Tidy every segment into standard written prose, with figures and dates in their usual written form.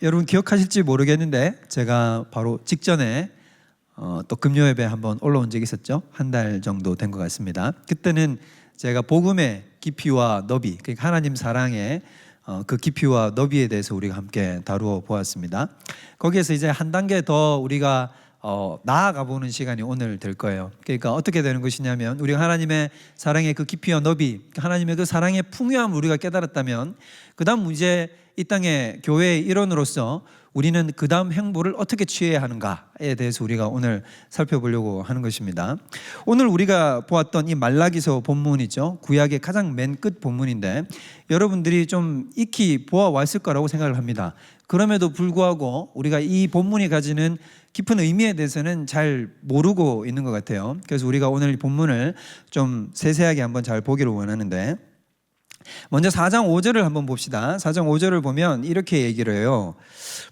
여러분 기억하실지 모르겠는데 제가 바로 직전에 또 금요 예배 한번 올라온 적이 있었죠. 한 달 정도 된 것 같습니다. 그때는 제가 복음의 깊이와 너비, 그러니까 하나님 사랑의 그 깊이와 너비에 대해서 우리가 함께 다루어 보았습니다. 거기에서 이제 한 단계 더 우리가 나아가 보는 시간이 오늘 될 거예요. 그러니까 어떻게 되는 것이냐면, 우리가 하나님의 사랑의 그 깊이와 너비, 하나님의 그 사랑의 풍요함을 우리가 깨달았다면, 그 다음 이제 이 땅의 교회의 일원으로서 우리는 그 다음 행보를 어떻게 취해야 하는가에 대해서 우리가 오늘 살펴보려고 하는 것입니다. 오늘 우리가 보았던 이 말라기서 본문이죠. 구약의 가장 맨 끝 본문인데 여러분들이 좀 익히 보아왔을 거라고 생각을 합니다. 그럼에도 불구하고 우리가 이 본문이 가지는 깊은 의미에 대해서는 잘 모르고 있는 것 같아요. 그래서 우리가 오늘 이 본문을 좀 세세하게 한번 잘 보기를 원하는데, 먼저 4장 5절을 한번 봅시다. 4장 5절을 보면 이렇게 얘기를 해요.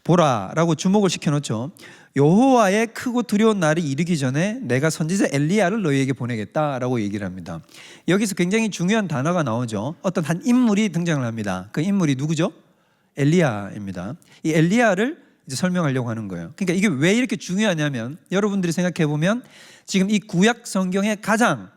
보라 라고 주목을 시켜놓죠. 여호와의 크고 두려운 날이 이르기 전에 내가 선지자 엘리야를 너희에게 보내겠다라고 얘기를 합니다. 여기서 굉장히 중요한 단어가 나오죠. 어떤 한 인물이 등장을 합니다. 그 인물이 누구죠? 엘리야입니다. 이 엘리야를 이제 설명하려고 하는 거예요. 그러니까 이게 왜 이렇게 중요하냐면, 여러분들이 생각해 보면 지금 이 구약 성경의 가장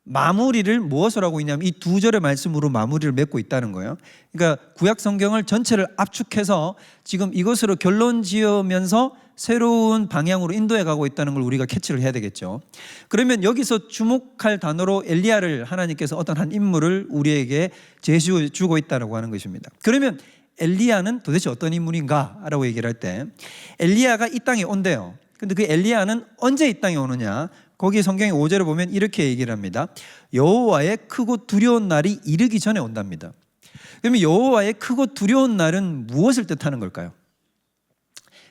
마무리를 무엇으로 하고 있냐면 이 두 절의 말씀으로 마무리를 맺고 있다는 거예요. 그러니까 구약 성경을 전체를 압축해서 지금 이것으로 결론 지으면서 새로운 방향으로 인도해 가고 있다는 걸 우리가 캐치를 해야 되겠죠. 그러면 여기서 주목할 단어로 엘리야를 하나님께서 어떤 한 인물을 우리에게 제시해 주고 있다고 하는 것입니다. 그러면 엘리야는 도대체 어떤 인물인가 라고 얘기를 할 때, 엘리야가 이 땅에 온대요. 근데 그 엘리야는 언제 이 땅에 오느냐? 거기 성경의 5절을 보면 이렇게 얘기를 합니다. 여호와의 크고 두려운 날이 이르기 전에 온답니다. 그러면 여호와의 크고 두려운 날은 무엇을 뜻하는 걸까요?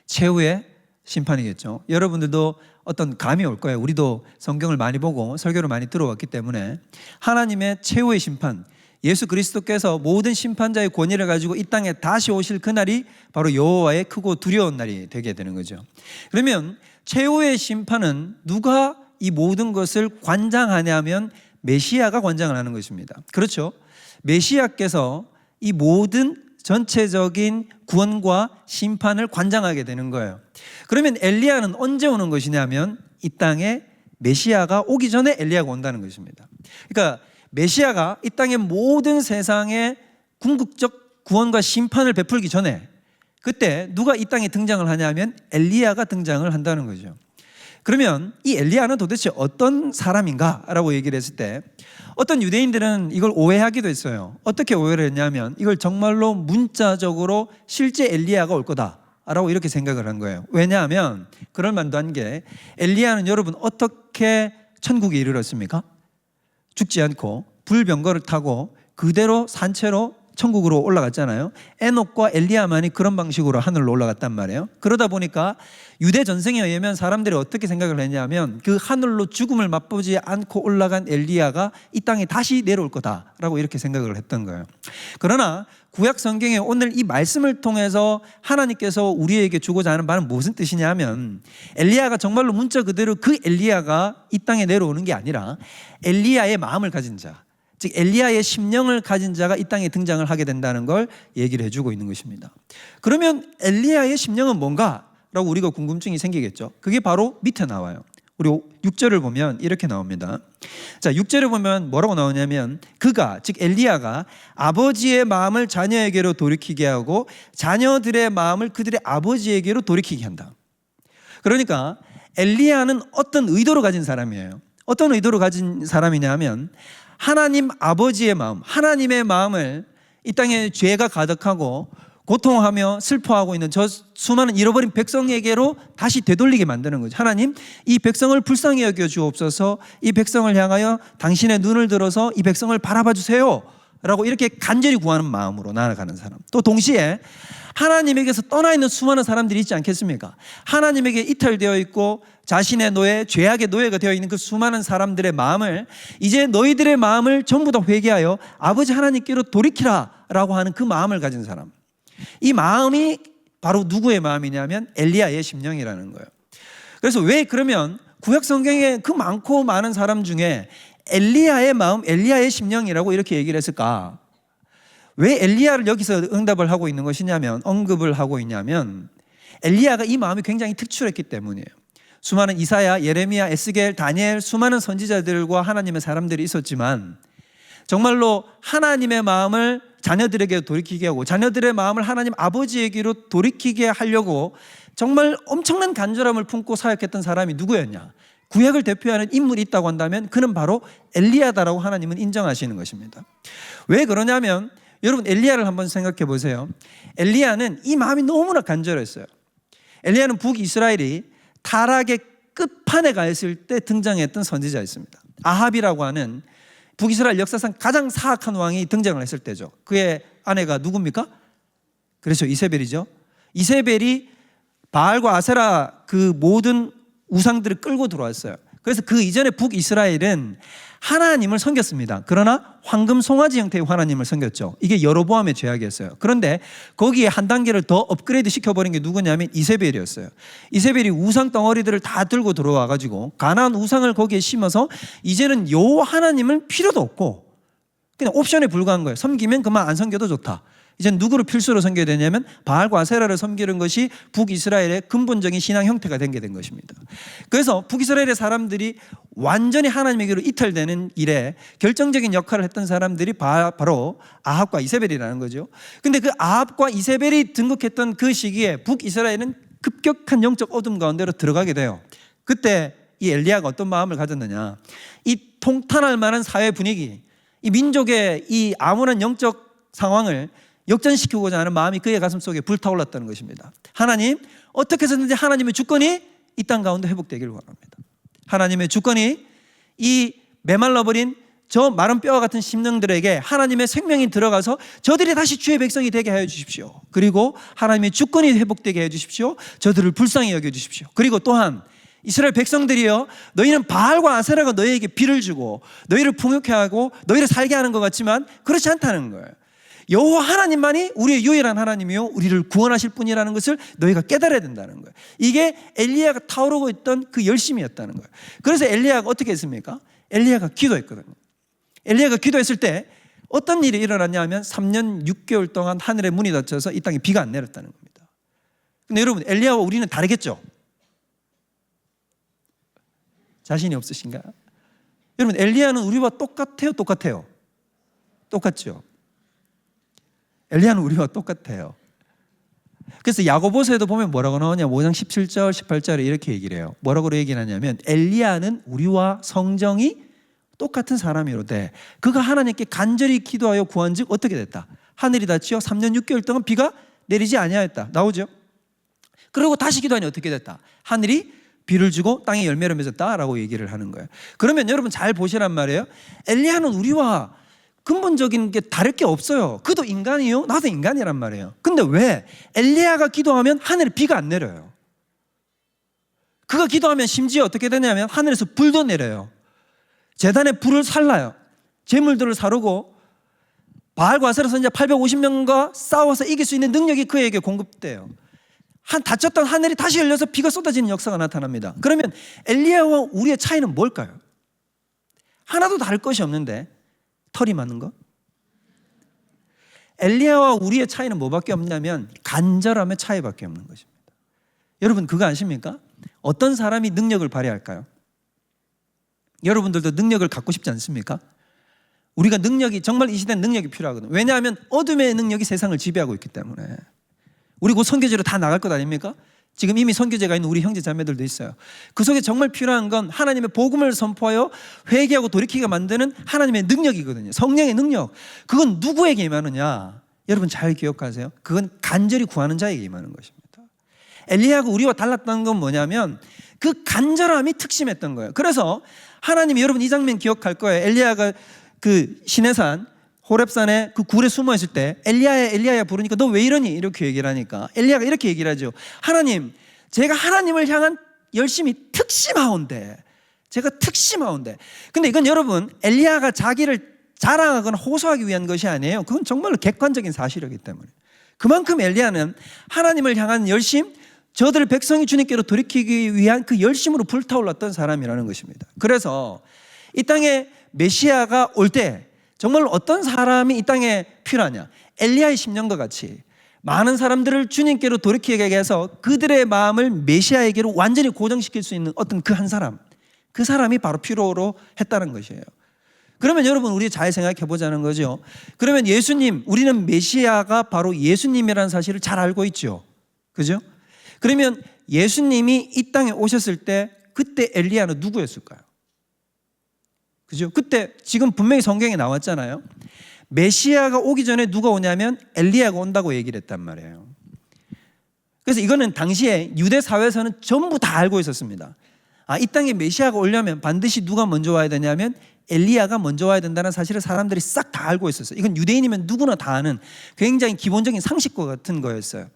최후의 심판이겠죠. 여러분들도 어떤 감이 올 거예요. 우리도 성경을 많이 보고 설교를 많이 들어왔기 때문에 하나님의 최후의 심판, 예수 그리스도께서 모든 심판자의 권위를 가지고 이 땅에 다시 오실 그날이 바로 여호와의 크고 두려운 날이 되게 되는 거죠. 그러면 최후의 심판은 누가 이 모든 것을 관장하냐면 메시아가 관장을 하는 것입니다. 그렇죠? 메시아께서 이 모든 전체적인 구원과 심판을 관장하게 되는 거예요. 그러면 엘리야는 언제 오는 것이냐면 이 땅에 메시아가 오기 전에 엘리야가 온다는 것입니다. 그러니까 메시아가 이 땅의 모든 세상의 궁극적 구원과 심판을 베풀기 전에, 그때 누가 이 땅에 등장을 하냐면 엘리야가 등장을 한다는 거죠. 그러면 이 엘리야는 도대체 어떤 사람인가 라고 얘기를 했을 때, 어떤 유대인들은 이걸 오해하기도 했어요. 어떻게 오해를 했냐면 이걸 정말로 문자적으로 실제 엘리야가 올 거다 라고 이렇게 생각을 한 거예요. 왜냐하면 그럴 만도 한 게, 엘리야는 여러분 어떻게 천국에 이르렀습니까? 죽지 않고 불병거를 타고 그대로 산채로 천국으로 올라갔잖아요. 에녹과 엘리야만이 그런 방식으로 하늘로 올라갔단 말이에요. 그러다 보니까 유대 전승에 의하면 사람들이 어떻게 생각을 했냐면, 그 하늘로 죽음을 맛보지 않고 올라간 엘리야가 이 땅에 다시 내려올 거다라고 이렇게 생각을 했던 거예요. 그러나 구약 성경에 오늘 이 말씀을 통해서 하나님께서 우리에게 주고자 하는 말은 무슨 뜻이냐면, 엘리야가 정말로 문자 그대로 그 엘리야가 이 땅에 내려오는 게 아니라 엘리야의 마음을 가진 자, 즉 엘리야의 심령을 가진 자가 이 땅에 등장을 하게 된다는 걸 얘기를 해주고 있는 것입니다. 그러면 엘리야의 심령은 뭔가? 라고 우리가 궁금증이 생기겠죠. 그게 바로 밑에 나와요. 우리 6절을 보면 이렇게 나옵니다. 자, 6절을 보면 뭐라고 나오냐면, 그가, 즉 엘리야가 아버지의 마음을 자녀에게로 돌이키게 하고 자녀들의 마음을 그들의 아버지에게로 돌이키게 한다. 그러니까 엘리야는 어떤 의도로 가진 사람이에요. 어떤 의도로 가진 사람이냐면, 하나님 아버지의 마음, 하나님의 마음을 이 땅에 죄가 가득하고 고통하며 슬퍼하고 있는 저 수많은 잃어버린 백성에게로 다시 되돌리게 만드는 거죠. 하나님, 이 백성을 불쌍히 여겨 주옵소서, 이 백성을 향하여 당신의 눈을 들어서 이 백성을 바라봐 주세요 라고 이렇게 간절히 구하는 마음으로 나아가는 사람. 또 동시에 하나님에게서 떠나 있는 수많은 사람들이 있지 않겠습니까? 하나님에게 이탈되어 있고 자신의 노예, 죄악의 노예가 되어 있는 그 수많은 사람들의 마음을, 이제 너희들의 마음을 전부 다 회개하여 아버지 하나님께로 돌이키라 라고 하는 그 마음을 가진 사람. 이 마음이 바로 누구의 마음이냐면 엘리야의 심령이라는 거예요. 그래서 왜 그러면 구약 성경에 그 많고 많은 사람 중에 엘리야의 마음, 엘리야의 심령이라고 이렇게 얘기를 했을까? 왜 엘리야를 여기서 응답을 하고 있는 것이냐면, 언급을 하고 있냐면, 엘리야가 이 마음이 굉장히 특출했기 때문이에요. 수많은 이사야, 예레미야, 에스겔, 다니엘, 수많은 선지자들과 하나님의 사람들이 있었지만 정말로 하나님의 마음을 자녀들에게 돌이키게 하고 자녀들의 마음을 하나님 아버지에게로 돌이키게 하려고 정말 엄청난 간절함을 품고 사역했던 사람이 누구였냐? 구약을 대표하는 인물이 있다고 한다면 그는 바로 엘리야다라고 하나님은 인정하시는 것입니다. 왜 그러냐면 여러분, 엘리야를 한번 생각해 보세요. 엘리야는 이 마음이 너무나 간절했어요. 엘리야는 북이스라엘이 타락의 끝판에 가 있을 때 등장했던 선지자였습니다. 아합이라고 하는 북이스라엘 역사상 가장 사악한 왕이 등장을 했을 때죠. 그의 아내가 누굽니까? 그렇죠, 이세벨이죠. 이세벨이 바알과 아세라 그 모든 우상들을 끌고 들어왔어요. 그래서 그 이전에 북이스라엘은 하나님을 섬겼습니다. 그러나 황금 송아지 형태의 하나님을 섬겼죠. 이게 여로보암의 죄악이었어요. 그런데 거기에 한 단계를 더 업그레이드 시켜버린 게 누구냐면 이세벨이었어요. 이세벨이 우상 덩어리들을 다 들고 들어와가지고 가나안 우상을 거기에 심어서 이제는 요 하나님은 필요도 없고 그냥 옵션에 불과한 거예요. 섬기면 그만 안 섬겨도 좋다. 이제 누구를 필수로 섬겨야 되냐면 바알과 아세라를 섬기는 것이 북이스라엘의 근본적인 신앙 형태가 된 게 된 것입니다. 그래서 북이스라엘의 사람들이 완전히 하나님에게로 이탈되는 일에 결정적인 역할을 했던 사람들이 바로 아합과 이세벨이라는 거죠. 근데 그 아합과 이세벨이 등극했던 그 시기에 북이스라엘은 급격한 영적 어둠 가운데로 들어가게 돼요. 그때 이 엘리야가 어떤 마음을 가졌느냐, 이 통탄할 만한 사회 분위기, 이 민족의 이 암울한 영적 상황을 역전시키고자 하는 마음이 그의 가슴 속에 불타올랐다는 것입니다. 하나님, 어떻게 해서든지 하나님의 주권이 이 땅 가운데 회복되기를 원합니다. 하나님의 주권이 이 메말라버린 저 마른 뼈와 같은 심령들에게 하나님의 생명이 들어가서 저들이 다시 주의 백성이 되게 하여 주십시오. 그리고 하나님의 주권이 회복되게 해 주십시오. 저들을 불쌍히 여겨 주십시오. 그리고 또한 이스라엘 백성들이여, 너희는 바알과 아세라가 너희에게 비를 주고 너희를 풍요케 하고 너희를 살게 하는 것 같지만 그렇지 않다는 거예요. 여호와 하나님만이 우리의 유일한 하나님이요 우리를 구원하실 분이라는 것을 너희가 깨달아야 된다는 거예요. 이게 엘리야가 타오르고 있던 그 열심이었다는 거예요. 그래서 엘리야가 어떻게 했습니까? 엘리야가 기도했거든요. 엘리야가 기도했을 때 어떤 일이 일어났냐 하면 3년 6개월 동안 하늘의 문이 닫혀서 이 땅에 비가 안 내렸다는 겁니다. 근데 여러분, 엘리야와 우리는 다르겠죠? 자신이 없으신가요? 여러분, 엘리야는 우리와 똑같아요? 똑같아요? 똑같죠? 엘리야는 우리와 똑같아요. 그래서 야고보서에도 보면 뭐라고 나오냐, 5장 17절 18절에 이렇게 얘기를 해요. 뭐라고 얘기를 하냐면 엘리야는 우리와 성정이 똑같은 사람이로되 그가 하나님께 간절히 기도하여 구한즉 어떻게 됐다? 하늘이 닫히어 3년 6개월 동안 비가 내리지 아니하였다. 나오죠? 그리고 다시 기도하니 어떻게 됐다? 하늘이 비를 주고 땅에 열매를 맺었다라고 얘기를 하는 거예요. 그러면 여러분 잘 보시란 말이에요. 엘리야는 우리와 근본적인 게 다를 게 없어요. 그도 인간이요, 나도 인간이란 말이에요. 근데 왜 엘리야가 기도하면 하늘에 비가 안 내려요? 그가 기도하면 심지어 어떻게 되냐면 하늘에서 불도 내려요. 제단에 불을 살라요. 재물들을 사르고 바알과 아세라 선지자 850명과 싸워서 이길 수 있는 능력이 그에게 공급돼요. 닫혔던 하늘이 다시 열려서 비가 쏟아지는 역사가 나타납니다. 그러면 엘리야와 우리의 차이는 뭘까요? 하나도 다를 것이 없는데 털이 많은 것? 엘리야와 우리의 차이는 뭐밖에 없냐면 간절함의 차이밖에 없는 것입니다. 여러분, 그거 아십니까? 어떤 사람이 능력을 발휘할까요? 여러분들도 능력을 갖고 싶지 않습니까? 우리가 능력이, 정말 이 시대는 능력이 필요하거든요. 왜냐하면 어둠의 능력이 세상을 지배하고 있기 때문에. 우리 곧 선교제로 다 나갈 것 아닙니까? 지금 이미 선교제가 있는 우리 형제 자매들도 있어요. 그 속에 정말 필요한 건 하나님의 복음을 선포하여 회개하고 돌이키게 만드는 하나님의 능력이거든요. 성령의 능력. 그건 누구에게 임하느냐? 여러분 잘 기억하세요. 그건 간절히 구하는 자에게 임하는 것입니다. 엘리야가 우리와 달랐던 건 뭐냐면 그 간절함이 특심했던 거예요. 그래서 하나님이, 여러분 이 장면 기억할 거예요. 엘리야가 그 시내산 호렙산에 그 굴에 숨어 있을 때 엘리야야 엘리야야 부르니까 너 왜 이러니? 이렇게 얘기를 하니까 엘리야가 이렇게 얘기를 하죠. 하나님, 제가 하나님을 향한 열심이 특심하온데, 제가 특심하온데. 근데 이건 여러분 엘리야가 자기를 자랑하거나 호소하기 위한 것이 아니에요. 그건 정말로 객관적인 사실이기 때문에. 그만큼 엘리야는 하나님을 향한 열심, 저들 백성이 주님께로 돌이키기 위한 그 열심으로 불타올랐던 사람이라는 것입니다. 그래서 이 땅에 메시아가 올 때 정말 어떤 사람이 이 땅에 필요하냐? 엘리야의 심령과 같이 많은 사람들을 주님께로 돌이키게 해서 그들의 마음을 메시아에게로 완전히 고정시킬 수 있는 어떤 그 한 사람, 그 사람이 바로 필요로 했다는 것이에요. 그러면 여러분, 우리 잘 생각해 보자는 거죠. 그러면 예수님, 우리는 메시아가 바로 예수님이라는 사실을 잘 알고 있죠. 그죠? 그러면 예수님이 이 땅에 오셨을 때 그때 엘리야는 누구였을까요? 그죠? 그때 지금 분명히 성경에 나왔잖아요. 메시아가 오기 전에 누가 오냐면 엘리야가 온다고 얘기를 했단 말이에요. 그래서 이거는 당시에 유대 사회에서는 전부 다 알고 있었습니다. 이 땅에 메시아가 오려면 반드시 누가 먼저 와야 되냐면 엘리야가 먼저 와야 된다는 사실을 사람들이 싹 다 알고 있었어요. 이건 유대인이면 누구나 다 아는 굉장히 기본적인 상식과 같은 거였어요.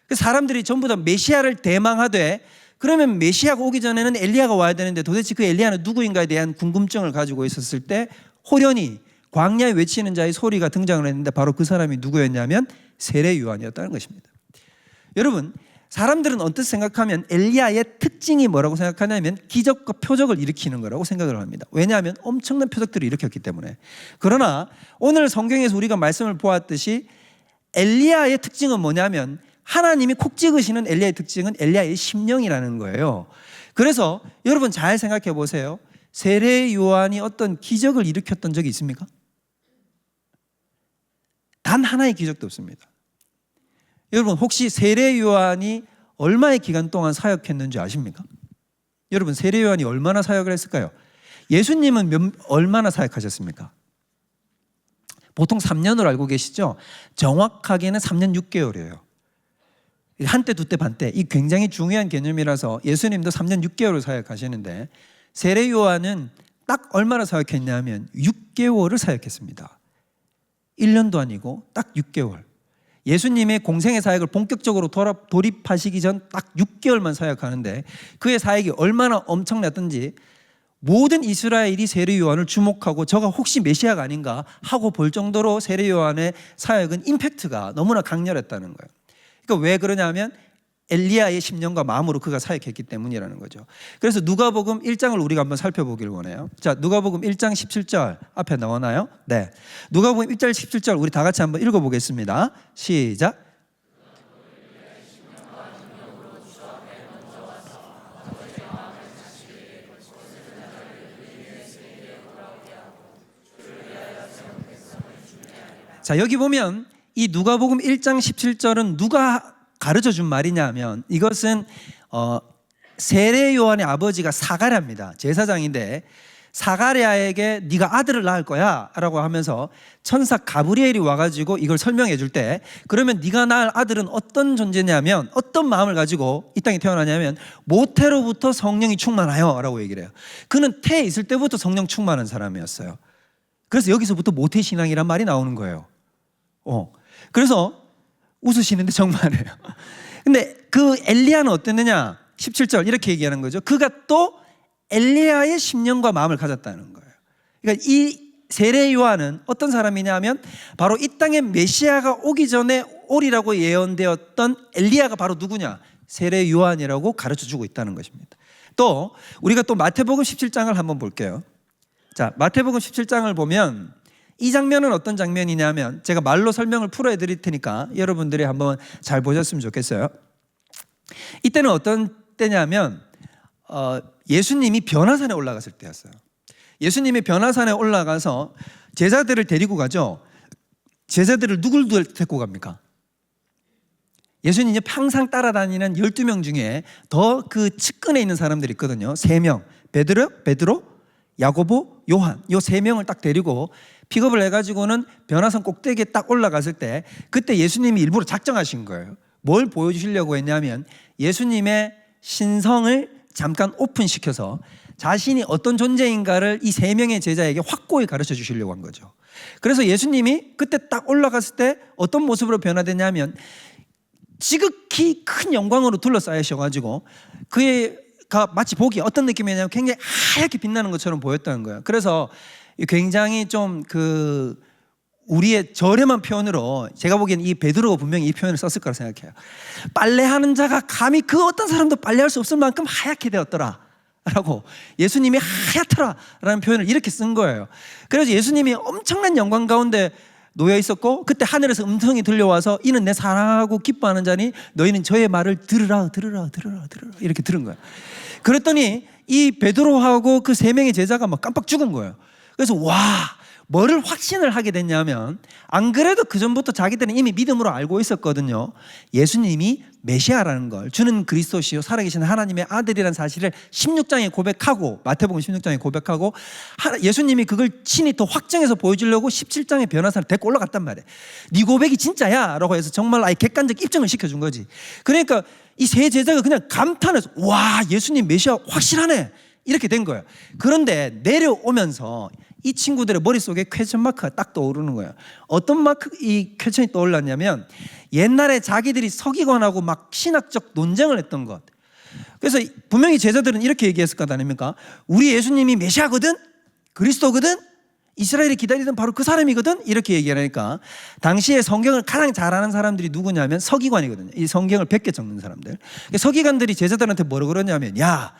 그래서 사람들이 전부 다 메시아를 대망하되, 그러면 메시아가 오기 전에는 엘리야가 와야 되는데 도대체 그 엘리야는 누구인가에 대한 궁금증을 가지고 있었을 때 호련히 광야에 외치는 자의 소리가 등장을 했는데 바로 그 사람이 누구였냐면 세례 요한이었다는 것입니다. 여러분, 사람들은 언뜻 생각하면 엘리야의 특징이 뭐라고 생각하냐면 기적과 표적을 일으키는 거라고 생각을 합니다. 왜냐하면 엄청난 표적들을 일으켰기 때문에. 그러나 오늘 성경에서 우리가 말씀을 보았듯이 엘리야의 특징은 뭐냐면 하나님이 콕 찍으시는 엘리야의 특징은 엘리야의 심령이라는 거예요. 그래서 여러분 잘 생각해 보세요. 세례 요한이 어떤 기적을 일으켰던 적이 있습니까? 단 하나의 기적도 없습니다. 여러분, 혹시 세례 요한이 얼마의 기간 동안 사역했는지 아십니까? 여러분, 세례 요한이 얼마나 사역을 했을까요? 예수님은 얼마나 사역하셨습니까? 보통 3년으로 알고 계시죠? 정확하게는 3년 6개월이에요. 한때 두때 반때, 이 굉장히 중요한 개념이라서 예수님도 3년 6개월을 사역하시는데 세례 요한은 딱 얼마나 사역했냐면 6개월을 사역했습니다. 1년도 아니고 딱 6개월. 예수님의 공생의 사역을 본격적으로 돌입하시기 전 딱 6개월만 사역하는데 그의 사역이 얼마나 엄청났던지 모든 이스라엘이 세례 요한을 주목하고 저가 혹시 메시아가 아닌가 하고 볼 정도로 세례 요한의 사역은 임팩트가 너무나 강렬했다는 거예요. 그러니까 왜 그러냐면 엘리야의 심령과 마음으로 그가 사역했기 때문이라는 거죠. 그래서 누가복음 1장을 우리가 한번 살펴보길 원해요. 자, 누가복음 1장 17절 앞에 나오나요? 네. 누가복음 1장 17절 우리 다 같이 한번 읽어보겠습니다. 시작. 자, 여기 보면 이 누가복음 1장 17절은 누가 가르쳐 준 말이냐 하면 이것은 세례 요한의 아버지가 사가랴입니다. 제사장인데 사가랴에게 네가 아들을 낳을 거야 라고 하면서 천사 가브리엘이 와가지고 이걸 설명해 줄 때 그러면 네가 낳을 아들은 어떤 존재냐면 어떤 마음을 가지고 이 땅에 태어나냐면 모태로부터 성령이 충만하여 라고 얘기를 해요. 그는 태에 있을 때부터 성령 충만한 사람이었어요. 그래서 여기서부터 모태신앙이란 말이 나오는 거예요. 그래서 웃으시는데 정말이에요. 근데 그 엘리야는 어땠느냐? 17절 이렇게 얘기하는 거죠. 그가 또 엘리야의 심령과 마음을 가졌다는 거예요. 그러니까 이 세례 요한은 어떤 사람이냐면 바로 이 땅에 메시아가 오기 전에 오리라고 예언되었던 엘리야가 바로 누구냐? 세례 요한이라고 가르쳐주고 있다는 것입니다. 또 우리가 또 마태복음 17장을 한번 볼게요. 자, 마태복음 17장을 보면 이 장면은 어떤 장면이냐면 제가 말로 설명을 풀어 드릴 테니까 여러분들이 한번 잘 보셨으면 좋겠어요. 이때는 어떤 때냐면 예수님이 변화산에 올라갔을 때였어요. 예수님이 변화산에 올라가서 제자들을 데리고 가죠. 제자들을 누굴 데리고 갑니까? 예수님이 항상 따라다니는 12명 중에 더 그 측근에 있는 사람들이 있거든요. 3명. 베드로, 야고보, 요한. 요 3명을 딱 데리고 픽업을 해가지고는 변화산 꼭대기에 딱 올라갔을 때 그때 예수님이 일부러 작정하신 거예요. 뭘 보여주시려고 했냐면 예수님의 신성을 잠깐 오픈시켜서 자신이 어떤 존재인가를 이 3명의 제자에게 확고히 가르쳐 주시려고 한 거죠. 그래서 예수님이 그때 딱 올라갔을 때 어떤 모습으로 변화되냐면 지극히 큰 영광으로 둘러싸이셔가지고 그가 마치 보기 어떤 느낌이냐면 굉장히 하얗게 빛나는 것처럼 보였다는 거예요. 그래서 굉장히 좀 우리의 저렴한 표현으로 제가 보기엔 이 베드로가 분명히 이 표현을 썼을 거라 생각해요. 빨래하는 자가 감히 그 어떤 사람도 빨래할 수 없을 만큼 하얗게 되었더라 라고 예수님이 하얗더라 라는 표현을 이렇게 쓴 거예요. 그래서 예수님이 엄청난 영광 가운데 놓여 있었고 그때 하늘에서 음성이 들려와서 이는 내 사랑하고 기뻐하는 자니 너희는 저의 말을 들으라 이렇게 들은 거예요. 그랬더니 이 베드로하고 그 세 명의 제자가 막 깜빡 죽은 거예요. 그래서 와, 뭐를 확신을 하게 됐냐면 안 그래도 그전부터 자기들은 이미 믿음으로 알고 있었거든요. 예수님이 메시아라는 걸, 주는 그리스도시요 살아계신 하나님의 아들이라는 사실을 16장에 고백하고, 마태복음 16장에 고백하고, 예수님이 그걸 친히 더 확정해서 보여주려고 17장에 변호사를 데리고 올라갔단 말이에요. 네 고백이 진짜야 라고 해서 정말 아예 객관적 입증을 시켜준 거지. 그러니까 이 세 제자가 그냥 감탄해서 와, 예수님 메시아 확실하네 이렇게 된 거예요. 그런데 내려오면서 이 친구들의 머릿속에 퀘스천 마크가 딱 떠오르는 거예요. 어떤 이 퀘스천이 떠올랐냐면 옛날에 자기들이 서기관하고 막 신학적 논쟁을 했던 것. 그래서 분명히 제자들은 이렇게 얘기했을 것 아닙니까? 우리 예수님이 메시아거든? 그리스도거든? 이스라엘이 기다리던 바로 그 사람이거든? 이렇게 얘기하니까 당시에 성경을 가장 잘 아는 사람들이 누구냐면 서기관이거든요. 이 성경을 100개 적는 사람들. 서기관들이 제자들한테 뭐라고 그러냐면 야,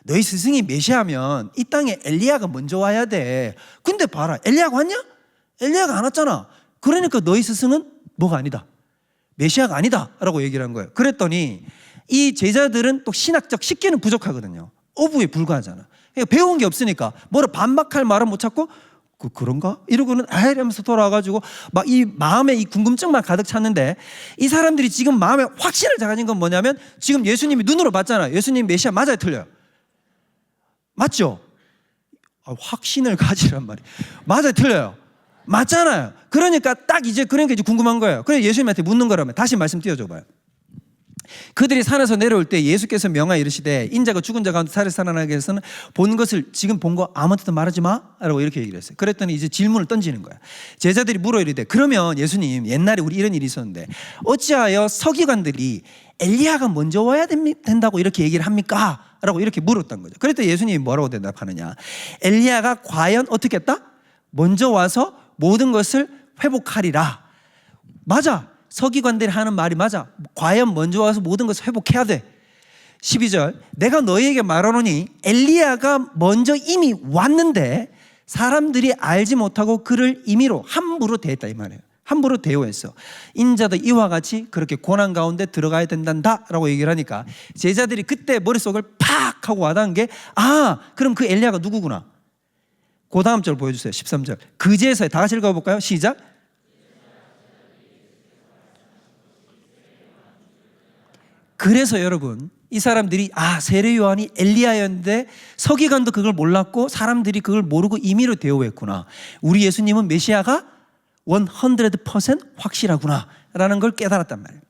너희 스승이 메시아면 이 땅에 엘리야가 먼저 와야 돼. 근데 봐라, 엘리야가 왔냐? 엘리야가 안 왔잖아. 그러니까 너희 스승은 뭐가 아니다, 메시아가 아니다 라고 얘기를 한 거예요. 그랬더니 이 제자들은 또 신학적 식견은 부족하거든요. 어부에 불과하잖아. 그러니까 배운 게 없으니까 뭐라 반박할 말은 못 찾고 그런가? 이러고는 이러면서 돌아와가지고 막 이 마음에 이 궁금증만 가득 찼는데 이 사람들이 지금 마음에 확신을 가진 건 뭐냐면 지금 예수님이 눈으로 봤잖아요. 예수님 메시아 맞아요, 틀려요? 맞죠? 확신을 가지란 말이에요. 맞아요, 틀려요? 맞잖아요. 그러니까 이제 궁금한 거예요. 그래서 예수님한테 묻는 거라면 다시 말씀 띄워줘봐요. 그들이 산에서 내려올 때 예수께서 명하여 이르시되 인자가 죽은 자 가운데 살아나게 해서는 본 것을 지금 본 거 아무한테도 말하지 마 라고 이렇게 얘기를 했어요. 그랬더니 이제 질문을 던지는 거야. 제자들이 물어 이르되 그러면 예수님, 옛날에 우리 이런 일이 있었는데 어찌하여 서기관들이 엘리야가 먼저 와야 된다고 이렇게 얘기를 합니까? 라고 이렇게 물었던 거죠. 그랬더니 예수님이 뭐라고 대답하느냐, 엘리야가 과연 어떻게 했다? 먼저 와서 모든 것을 회복하리라. 맞아, 서기관들이 하는 말이 맞아. 과연 먼저 와서 모든 것을 회복해야 돼. 12절, 내가 너희에게 말하노니 엘리야가 먼저 이미 왔는데 사람들이 알지 못하고 그를 임의로 함부로 대했다 이 말이에요. 함부로 대우했어. 인자도 이와 같이 그렇게 고난 가운데 들어가야 된단다 라고 얘기를 하니까 제자들이 그때 머릿속을 팍 하고 와닿은 게 그럼 그 엘리야가 누구구나. 그 다음 절 보여주세요. 13절. 그제서야, 다 같이 읽어볼까요? 시작. 그래서 여러분, 이 사람들이 세례 요한이 엘리야였는데 서기관도 그걸 몰랐고 사람들이 그걸 모르고 임의로 대우했구나. 우리 예수님은 메시아가 100% 확실하구나 라는 걸 깨달았단 말이에요.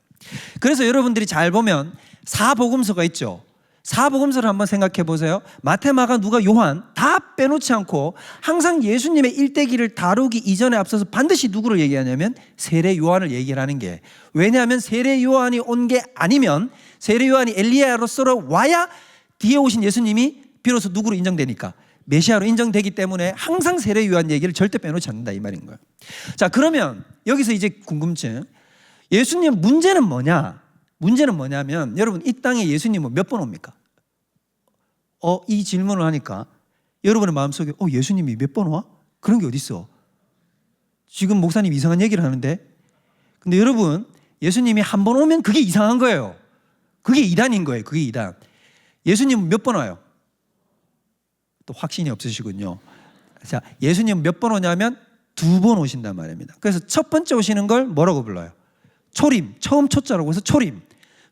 그래서 여러분들이 잘 보면 사복음서가 있죠. 사복음서를 한번 생각해 보세요. 마태, 마가, 누가, 요한 다 빼놓지 않고 항상 예수님의 일대기를 다루기 이전에 앞서서 반드시 누구를 얘기하냐면 세례 요한을 얘기를 하는 게, 왜냐하면 세례 요한이 온 게 아니면 세례 요한이 엘리야로서 와야 뒤에 오신 예수님이 비로소 누구로 인정되니까 메시아로 인정되기 때문에 항상 세례 요한 얘기를 절대 빼놓지 않는다 이 말인 거예요. 자, 그러면 여기서 이제 궁금증, 예수님 문제는 뭐냐? 문제는 뭐냐면 여러분, 이 땅에 예수님은 몇 번 옵니까? 이 질문을 하니까 여러분의 마음속에 예수님이 몇 번 와? 그런 게 어디 있어? 지금 목사님 이상한 얘기를 하는데. 근데 여러분, 예수님이 한 번 오면 그게 이상한 거예요. 그게 이단인 거예요. 그게 이단. 예수님은 몇 번 와요? 또 확신이 없으시군요. 자, 예수님은 몇 번 오냐면 2번 오신단 말입니다. 그래서 첫 번째 오시는 걸 뭐라고 불러요? 초림. 처음 초자라고 해서 초림.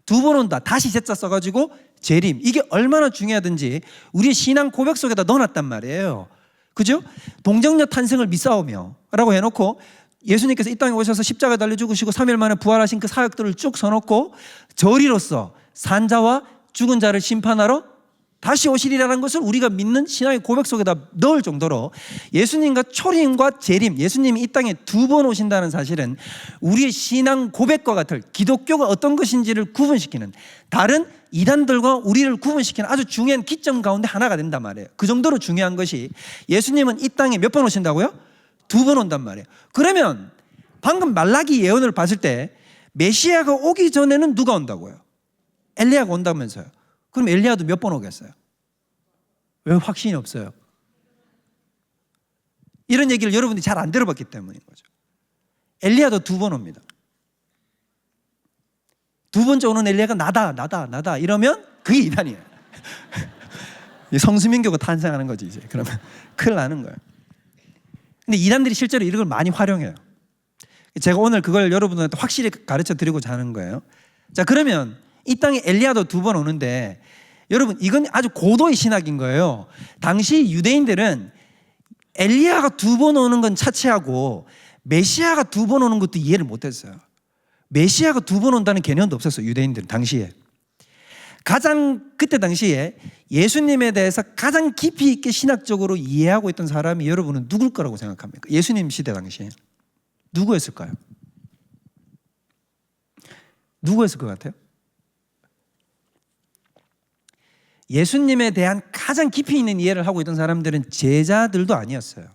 2번 온다. 다시 제자 써가지고 재림. 이게 얼마나 중요하든지 우리의 신앙 고백 속에다 넣어놨단 말이에요. 그죠? 동정녀 탄생을 믿사오며 라고 해놓고 예수님께서 이 땅에 오셔서 십자가 달려 죽으시고 3일 만에 부활하신 그 사역들을 쭉 써놓고 저리로서 산자와 죽은 자를 심판하러 다시 오시리라는 것을 우리가 믿는 신앙의 고백 속에다 넣을 정도로 예수님과 초림과 재림, 예수님이 이 땅에 2번 오신다는 사실은 우리의 신앙 고백과 같은 기독교가 어떤 것인지를 구분시키는, 다른 이단들과 우리를 구분시키는 아주 중요한 기점 가운데 하나가 된단 말이에요. 그 정도로 중요한 것이 예수님은 이 땅에 몇 번 오신다고요? 2번 온단 말이에요. 그러면 방금 말라기 예언을 봤을 때 메시아가 오기 전에는 누가 온다고요? 엘리야가 온다면서요. 그럼 엘리야도 몇 번 오겠어요? 왜 확신이 없어요? 이런 얘기를 여러분들이 잘 안 들어봤기 때문인 거죠. 엘리야도 2번 옵니다. 2번째 오는 엘리야가 나다 이러면 그게 이단이에요. 성수민교가 탄생하는 거지 이제. 그러면 큰일 나는 거예요. 근데 이단들이 실제로 이런 걸 많이 활용해요. 제가 오늘 그걸 여러분들한테 확실히 가르쳐 드리고자 하는 거예요. 자, 그러면 이 땅에 엘리야도 2번 오는데 여러분 이건 아주 고도의 신학인 거예요. 당시 유대인들은 엘리야가 2번 오는 건 차치하고 메시아가 2번 오는 것도 이해를 못했어요. 메시아가 2번 온다는 개념도 없었어요. 유대인들은 당시에. 그때 당시에 예수님에 대해서 가장 깊이 있게 신학적으로 이해하고 있던 사람이 여러분은 누굴 거라고 생각합니까? 예수님 시대 당시에 누구였을까요? 누구였을 것 같아요? 예수님에 대한 가장 깊이 있는 이해를 하고 있던 사람들은 제자들도 아니었어요.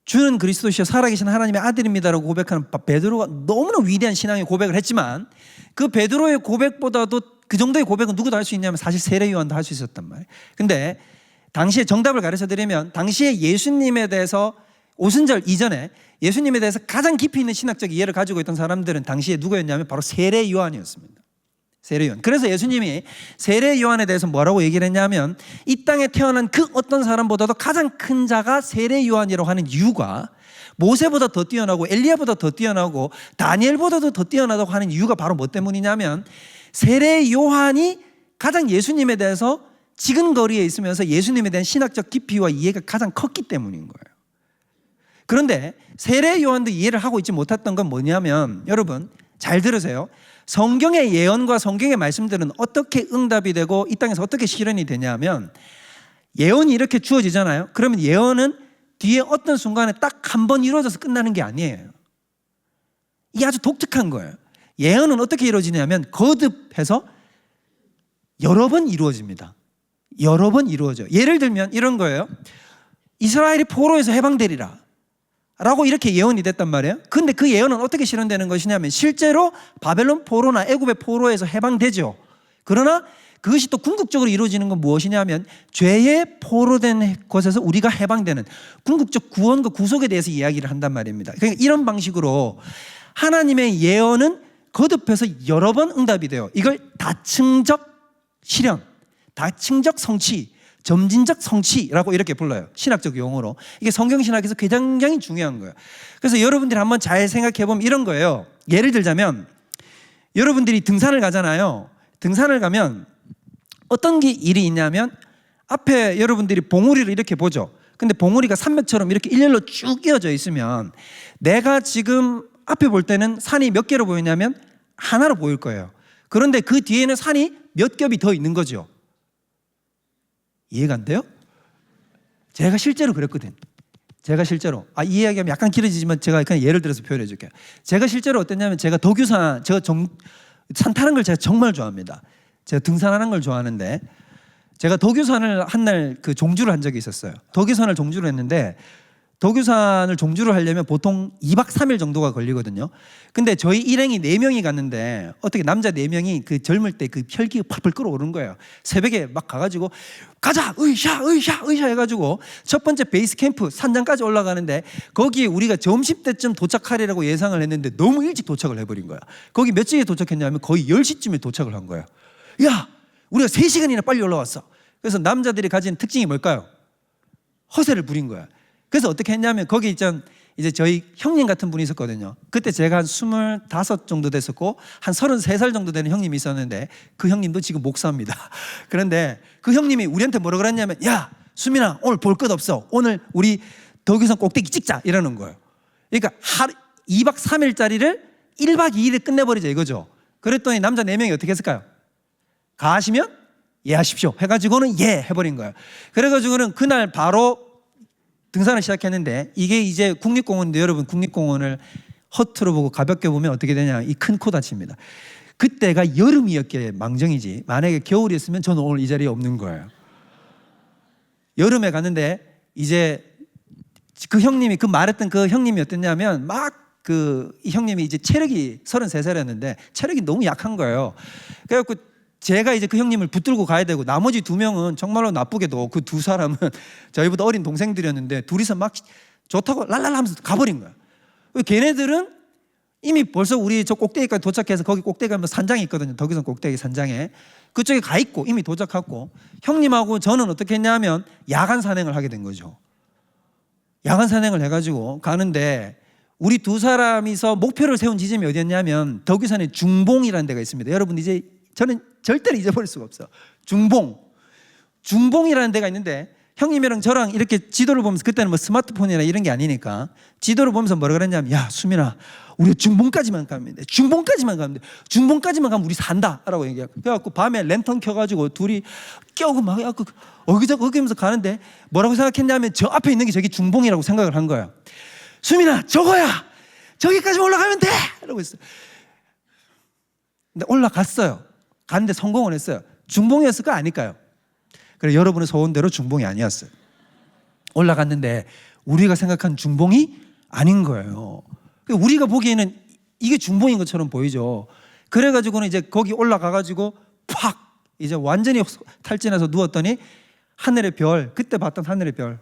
주는 그리스도시여 살아계신 하나님의 아들입니다라고 고백하는 베드로가 너무나 위대한 신앙의 고백을 했지만 그 베드로의 고백보다도 그 정도의 고백은 누구도 할 수 있냐면 사실 세례 요한도 할 수 있었단 말이에요. 근데 당시에 정답을 가르쳐 드리면 당시에 예수님에 대해서 오순절 이전에 예수님에 대해서 가장 깊이 있는 신학적 이해를 가지고 있던 사람들은 당시에 누구였냐면 바로 세례 요한이었습니다. 세례 요한. 그래서 예수님이 세례 요한에 대해서 뭐라고 얘기를 했냐면 이 땅에 태어난 그 어떤 사람보다도 가장 큰 자가 세례 요한이라고 하는 이유가 모세보다 더 뛰어나고 엘리야보다 더 뛰어나고 다니엘보다도 더 뛰어나다고 하는 이유가 바로 뭐 때문이냐면 세례 요한이 가장 예수님에 대해서 지근거리에 있으면서 예수님에 대한 신학적 깊이와 이해가 가장 컸기 때문인 거예요. 그런데 세례 요한도 이해를 하고 있지 못했던 건 뭐냐면 여러분 잘 들으세요. 성경의 예언과 성경의 말씀들은 어떻게 응답이 되고 이 땅에서 어떻게 실현이 되냐면 예언이 이렇게 주어지잖아요. 그러면 예언은 뒤에 어떤 순간에 딱 한 번 이루어져서 끝나는 게 아니에요. 이게 아주 독특한 거예요. 예언은 어떻게 이루어지냐면 거듭해서 여러 번 이루어집니다. 여러 번 이루어져요. 예를 들면 이런 거예요. 이스라엘이 포로에서 해방되리라 라고 이렇게 예언이 됐단 말이에요. 근데 그 예언은 어떻게 실현되는 것이냐면 실제로 바벨론 포로나 애굽의 포로에서 해방되죠. 그러나 그것이 또 궁극적으로 이루어지는 건 무엇이냐면 죄의 포로된 곳에서 우리가 해방되는 궁극적 구원과 구속에 대해서 이야기를 한단 말입니다. 그러니까 이런 방식으로 하나님의 예언은 거듭해서 여러 번 응답이 돼요. 이걸 다층적 실현, 다층적 성취, 점진적 성취라고 이렇게 불러요. 신학적 용어로. 이게 성경신학에서 굉장히 중요한 거예요. 그래서 여러분들이 한번 잘 생각해 보면 이런 거예요. 예를 들자면 여러분들이 등산을 가잖아요. 등산을 가면 어떤 일이 있냐면 앞에 여러분들이 봉우리를 이렇게 보죠. 근데 봉우리가 산맥처럼 이렇게 일렬로 쭉 이어져 있으면 내가 지금 앞에 볼 때는 산이 몇 개로 보이냐면 하나로 보일 거예요. 그런데 그 뒤에는 산이 몇 겹이 더 있는 거죠. 이해가 안 돼요? 제가 실제로 그랬거든. 제가 실제로 이 이야기하면 약간 길어지지만 제가 그냥 예를 들어서 표현해 줄게요. 제가 실제로 어땠냐면 제가 산 타는 걸 제가 정말 좋아합니다. 제가 등산하는 걸 좋아하는데 제가 덕유산을 한 날 그 종주를 한 적이 있었어요. 덕유산을 종주를 했는데 덕유산을 종주를 하려면 보통 2박 3일 정도가 걸리거든요. 근데 저희 일행이 4명이 갔는데 어떻게 남자 4명이 그 젊을 때 그 혈기가 펄펄 끓어오른 거예요. 새벽에 막 가가지고 가자 으쌰 해가지고 첫 번째 베이스 캠프 산장까지 올라가는데 거기에 우리가 점심때쯤 도착하리라고 예상을 했는데 너무 일찍 도착을 해버린 거야. 거기 몇 시에 도착했냐면 거의 10시쯤에 도착을 한 거예요. 야 우리가 3시간이나 빨리 올라왔어. 그래서 남자들이 가진 특징이 뭘까요? 허세를 부린 거야. 그래서 어떻게 했냐면 거기 이제 저희 형님 같은 분이 있었거든요. 그때 제가 한 25 정도 됐었고 한 33살 정도 되는 형님이 있었는데 그 형님도 지금 목사입니다. 그런데 그 형님이 우리한테 뭐라 그랬냐면 야 수민아 오늘 볼 것 없어. 오늘 우리 덕유산 꼭대기 찍자 이러는 거예요. 그러니까 2박 3일짜리를 1박 2일에 끝내버리자 이거죠. 그랬더니 남자 4명이 어떻게 했을까요? 가시면 예 하십시오 해가지고는 예 해버린 거예요. 그래가지고는 그날 바로 등산을 시작했는데 이게 이제 국립공원인데 여러분 국립공원을 허투루 보고 가볍게 보면 어떻게 되냐 이 큰 코 다칩니다. 그때가 여름이었기에 망정이지 만약에 겨울이었으면 저는 오늘 이 자리에 없는 거예요. 여름에 갔는데 이제 그 형님이 그 말했던 그 형님이 어땠냐면 이 형님이 이제 체력이 33살이었는데 체력이 너무 약한 거예요. 그래갖고 제가 이제 그 형님을 붙들고 가야 되고 나머지 2명은 정말로 나쁘게도 그 2사람은 저희보다 어린 동생들이었는데 둘이서 막 좋다고 랄랄 하면서 가버린 거야. 걔네들은 이미 벌써 우리 저 꼭대기까지 도착해서 거기 꼭대기 가면 산장이 있거든요. 덕유성 꼭대기 산장에. 그쪽에 가 있고 이미 도착했고 형님하고 저는 어떻게 했냐면 야간 산행을 하게 된 거죠. 야간 산행을 해가지고 가는데 우리 2사람이서 목표를 세운 지점이 어디였냐면 덕유산에 중봉이라는 데가 있습니다. 여러분 이제 저는 절대로 잊어버릴 수가 없어. 중봉이라는 데가 있는데 형님이랑 저랑 이렇게 지도를 보면서 그때는 뭐 스마트폰이나 이런 게 아니니까 지도를 보면서 뭐라 그랬냐면 야 수민아 우리 중봉까지만 가면 돼. 중봉까지만 가면 돼. 중봉까지만 가면 우리 산다라고 얘기하고 그래갖고 밤에 랜턴 켜가지고 둘이 껴고 막 어기저기 어기면서 가는데 뭐라고 생각했냐면 저 앞에 있는 게 저기 중봉이라고 생각을 한 거야. 수민아 저거야 저기까지 올라가면 돼 라고 했어요. 근데 올라갔어요. 갔는데 성공을 했어요. 중봉이었을까 아닐까요? 그래 여러분의 소원대로 중봉이 아니었어요. 올라갔는데 우리가 생각한 중봉이 아닌 거예요. 우리가 보기에는 이게 중봉인 것처럼 보이죠. 그래가지고는 이제 거기 올라가가지고 팍 이제 완전히 탈진해서 누웠더니 하늘의 별, 그때 봤던 하늘의 별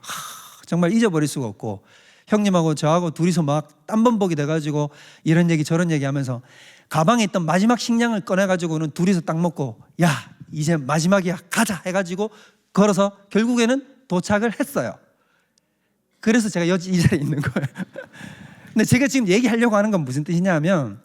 정말 잊어버릴 수가 없고 형님하고 저하고 둘이서 막 땀범벅이 돼가지고 이런 얘기 저런 얘기 하면서 가방에 있던 마지막 식량을 꺼내가지고는 둘이서 딱 먹고 야 이제 마지막이야 가자 해가지고 걸어서 결국에는 도착을 했어요. 그래서 제가 이 자리에 있는 거예요. 근데 제가 지금 얘기하려고 하는 건 무슨 뜻이냐면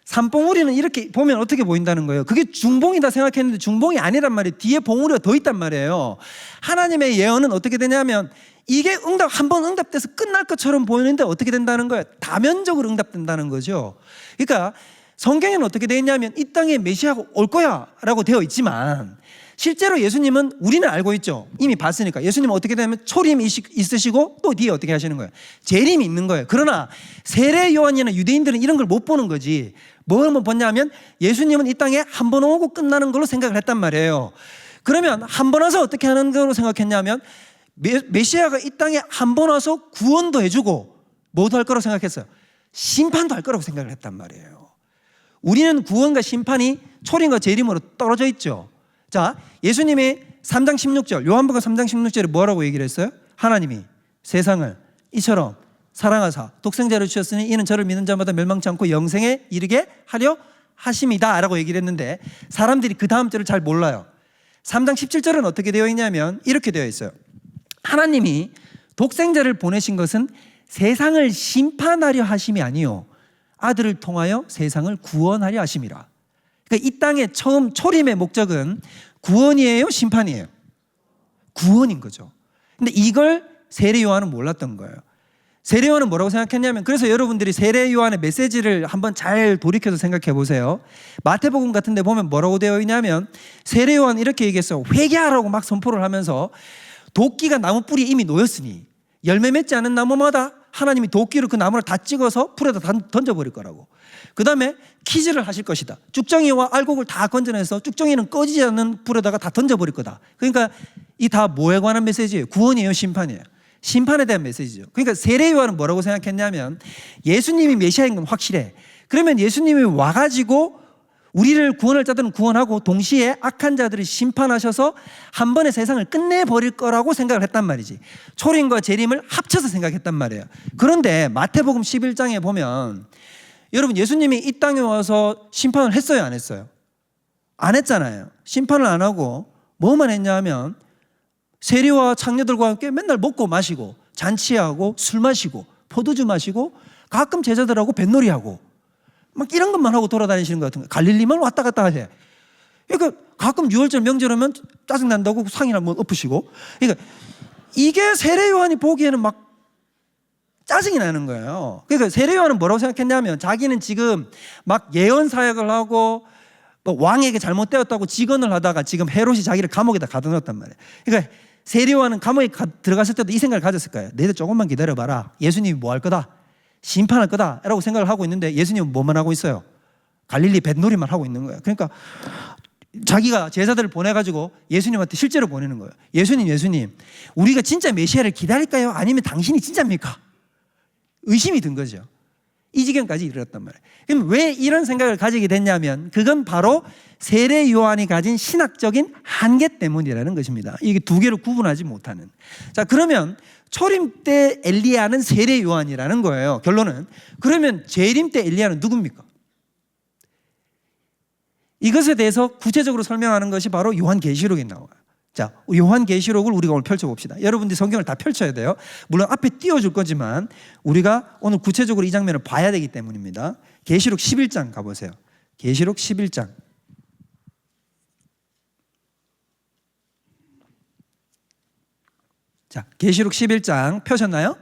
산봉우리는 이렇게 보면 어떻게 보인다는 거예요. 그게 중봉이다 생각했는데 중봉이 아니란 말이에요. 뒤에 봉우리가 더 있단 말이에요. 하나님의 예언은 어떻게 되냐면 이게 한번 응답돼서 끝날 것처럼 보이는데 어떻게 된다는 거예요. 다면적으로 응답된다는 거죠. 그러니까 성경에는 어떻게 되어 있냐면 이 땅에 메시아가 올 거야 라고 되어 있지만 실제로 예수님은 우리는 알고 있죠. 이미 봤으니까. 예수님은 어떻게 되냐면 초림이 있으시고 또 뒤에 어떻게 하시는 거예요. 재림이 있는 거예요. 그러나 세례 요한이나 유대인들은 이런 걸 못 보는 거지. 뭘 보냐면 예수님은 이 땅에 한 번 오고 끝나는 걸로 생각을 했단 말이에요. 그러면 한 번 와서 어떻게 하는 걸로 생각했냐면 메시아가 이 땅에 한 번 와서 구원도 해주고 뭐도 할 거라고 생각했어요. 심판도 할 거라고 생각을 했단 말이에요. 우리는 구원과 심판이 초림과 재림으로 떨어져 있죠. 자, 예수님이 3장 16절 요한복음 3장 16절에 뭐라고 얘기를 했어요? 하나님이 세상을 이처럼 사랑하사 독생자를 주셨으니 이는 저를 믿는 자마다 멸망치 않고 영생에 이르게 하려 하심이다 라고 얘기를 했는데 사람들이 그 다음 절을 잘 몰라요. 3장 17절은 어떻게 되어 있냐면 이렇게 되어 있어요. 하나님이 독생자를 보내신 것은 세상을 심판하려 하심이 아니요 아들을 통하여 세상을 구원하려 하심이라. 그러니까 이 땅의 처음 초림의 목적은 구원이에요? 심판이에요? 구원인 거죠. 근데 이걸 세례 요한은 몰랐던 거예요. 세례 요한은 뭐라고 생각했냐면 그래서 여러분들이 세례 요한의 메시지를 한번 잘 돌이켜서 생각해 보세요. 마태복음 같은 데 보면 뭐라고 되어 있냐면 세례 요한은 이렇게 얘기했어요. 회개하라고 막 선포를 하면서 도끼가 나무 뿌리에 이미 놓였으니 열매 맺지 않은 나무마다 하나님이 도끼로 그 나무를 다 찍어서 풀에다 던져버릴 거라고. 그 다음에 퀴즈를 하실 것이다. 쭉정이와 알곡을 다 건져내서 쭉정이는 꺼지지 않는 불에다가 다 던져버릴 거다. 그러니까 이 다 뭐에 관한 메시지예요? 구원이에요? 심판이에요? 심판에 대한 메시지죠. 그러니까 세례 요한은 뭐라고 생각했냐면 예수님이 메시아인 건 확실해. 그러면 예수님이 와가지고 우리를 구원할 자들은 구원하고 동시에 악한 자들을 심판하셔서 한 번에 세상을 끝내버릴 거라고 생각을 했단 말이지. 초림과 재림을 합쳐서 생각했단 말이에요. 그런데 마태복음 11장에 보면 여러분 예수님이 이 땅에 와서 심판을 했어요? 안 했어요? 안 했잖아요. 심판을 안 하고 뭐만 했냐 하면 세리와 창녀들과 함께 맨날 먹고 마시고 잔치하고 술 마시고 포도주 마시고 가끔 제자들하고 뱃놀이하고 막 이런 것만 하고 돌아다니시는 것 같은 거예요. 갈릴리만 왔다 갔다 하세요. 그러니까 가끔 6월절 명절 오면 짜증난다고 상이나 뭐 엎으시고 그러니까 이게 세례 요한이 보기에는 막 짜증이 나는 거예요. 그러니까 세례 요한은 뭐라고 생각했냐면 자기는 지금 막 예언 사역을 하고 뭐 왕에게 잘못되었다고 직언을 하다가 지금 헤롯이 자기를 감옥에다 가둬놨단 말이에요. 그러니까 세례 요한은 감옥에 들어갔을 때도 이 생각을 가졌을 거예요. 너희들 조금만 기다려봐라. 예수님이 뭐 할 거다? 심판할 거다 라고 생각을 하고 있는데 예수님은 뭐만 하고 있어요? 갈릴리 뱃놀이만 하고 있는 거예요. 그러니까 자기가 제자들을 보내가지고 예수님한테 실제로 보내는 거예요. 예수님 우리가 진짜 메시아를 기다릴까요? 아니면 당신이 진짜입니까? 의심이 든 거죠. 이 지경까지 이르렀단 말이에요. 그럼 왜 이런 생각을 가지게 됐냐면 그건 바로 세례 요한이 가진 신학적인 한계 때문이라는 것입니다. 이게 두 개를 구분하지 못하는. 자, 그러면 초림 때 엘리야는 세례 요한이라는 거예요. 결론은. 그러면 재림 때 엘리야는 누굽니까? 이것에 대해서 구체적으로 설명하는 것이 바로 요한계시록에 나와요. 자, 요한계시록을 우리가 오늘 펼쳐봅시다. 여러분들이 성경을 다 펼쳐야 돼요. 물론 앞에 띄워줄 거지만 우리가 오늘 구체적으로 이 장면을 봐야 되기 때문입니다. 계시록 11장 가보세요. 계시록 11장. 자, 계시록 11장 펴셨나요?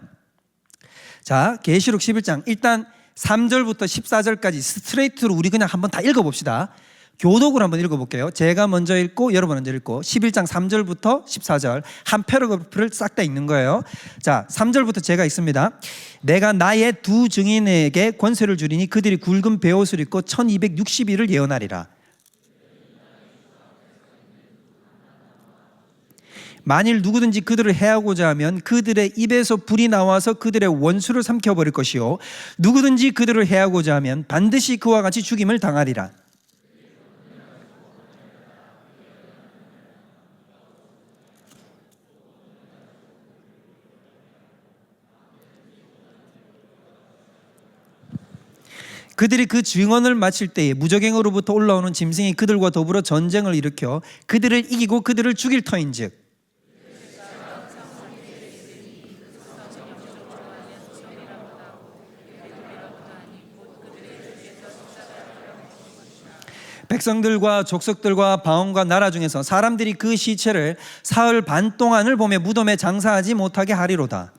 자, 계시록 11장 일단 3절부터 14절까지 스트레이트로 우리 그냥 한번 다 읽어봅시다. 교독으로 한번 읽어볼게요. 제가 먼저 읽고 여러분 먼저 읽고 11장 3절부터 14절 한 패러그래프를 싹 다 읽는 거예요. 자, 3절부터 제가 읽습니다. 내가 나의 두 증인에게 권세를 주리니 그들이 굵은 베옷을 입고 1260일을 예언하리라. 만일 누구든지 그들을 해하고자 하면 그들의 입에서 불이 나와서 그들의 원수를 삼켜버릴 것이요 누구든지 그들을 해하고자 하면 반드시 그와 같이 죽임을 당하리라. 그들이 그 증언을 마칠 때에 무저갱으로부터 올라오는 짐승이 그들과 더불어 전쟁을 일으켜 그들을 이기고 그들을 죽일 터인즉 백성들과 족속들과 방언과 나라 중에서 사람들이 그 시체를 사흘 반 동안을 보며 무덤에 장사하지 못하게 하리로다.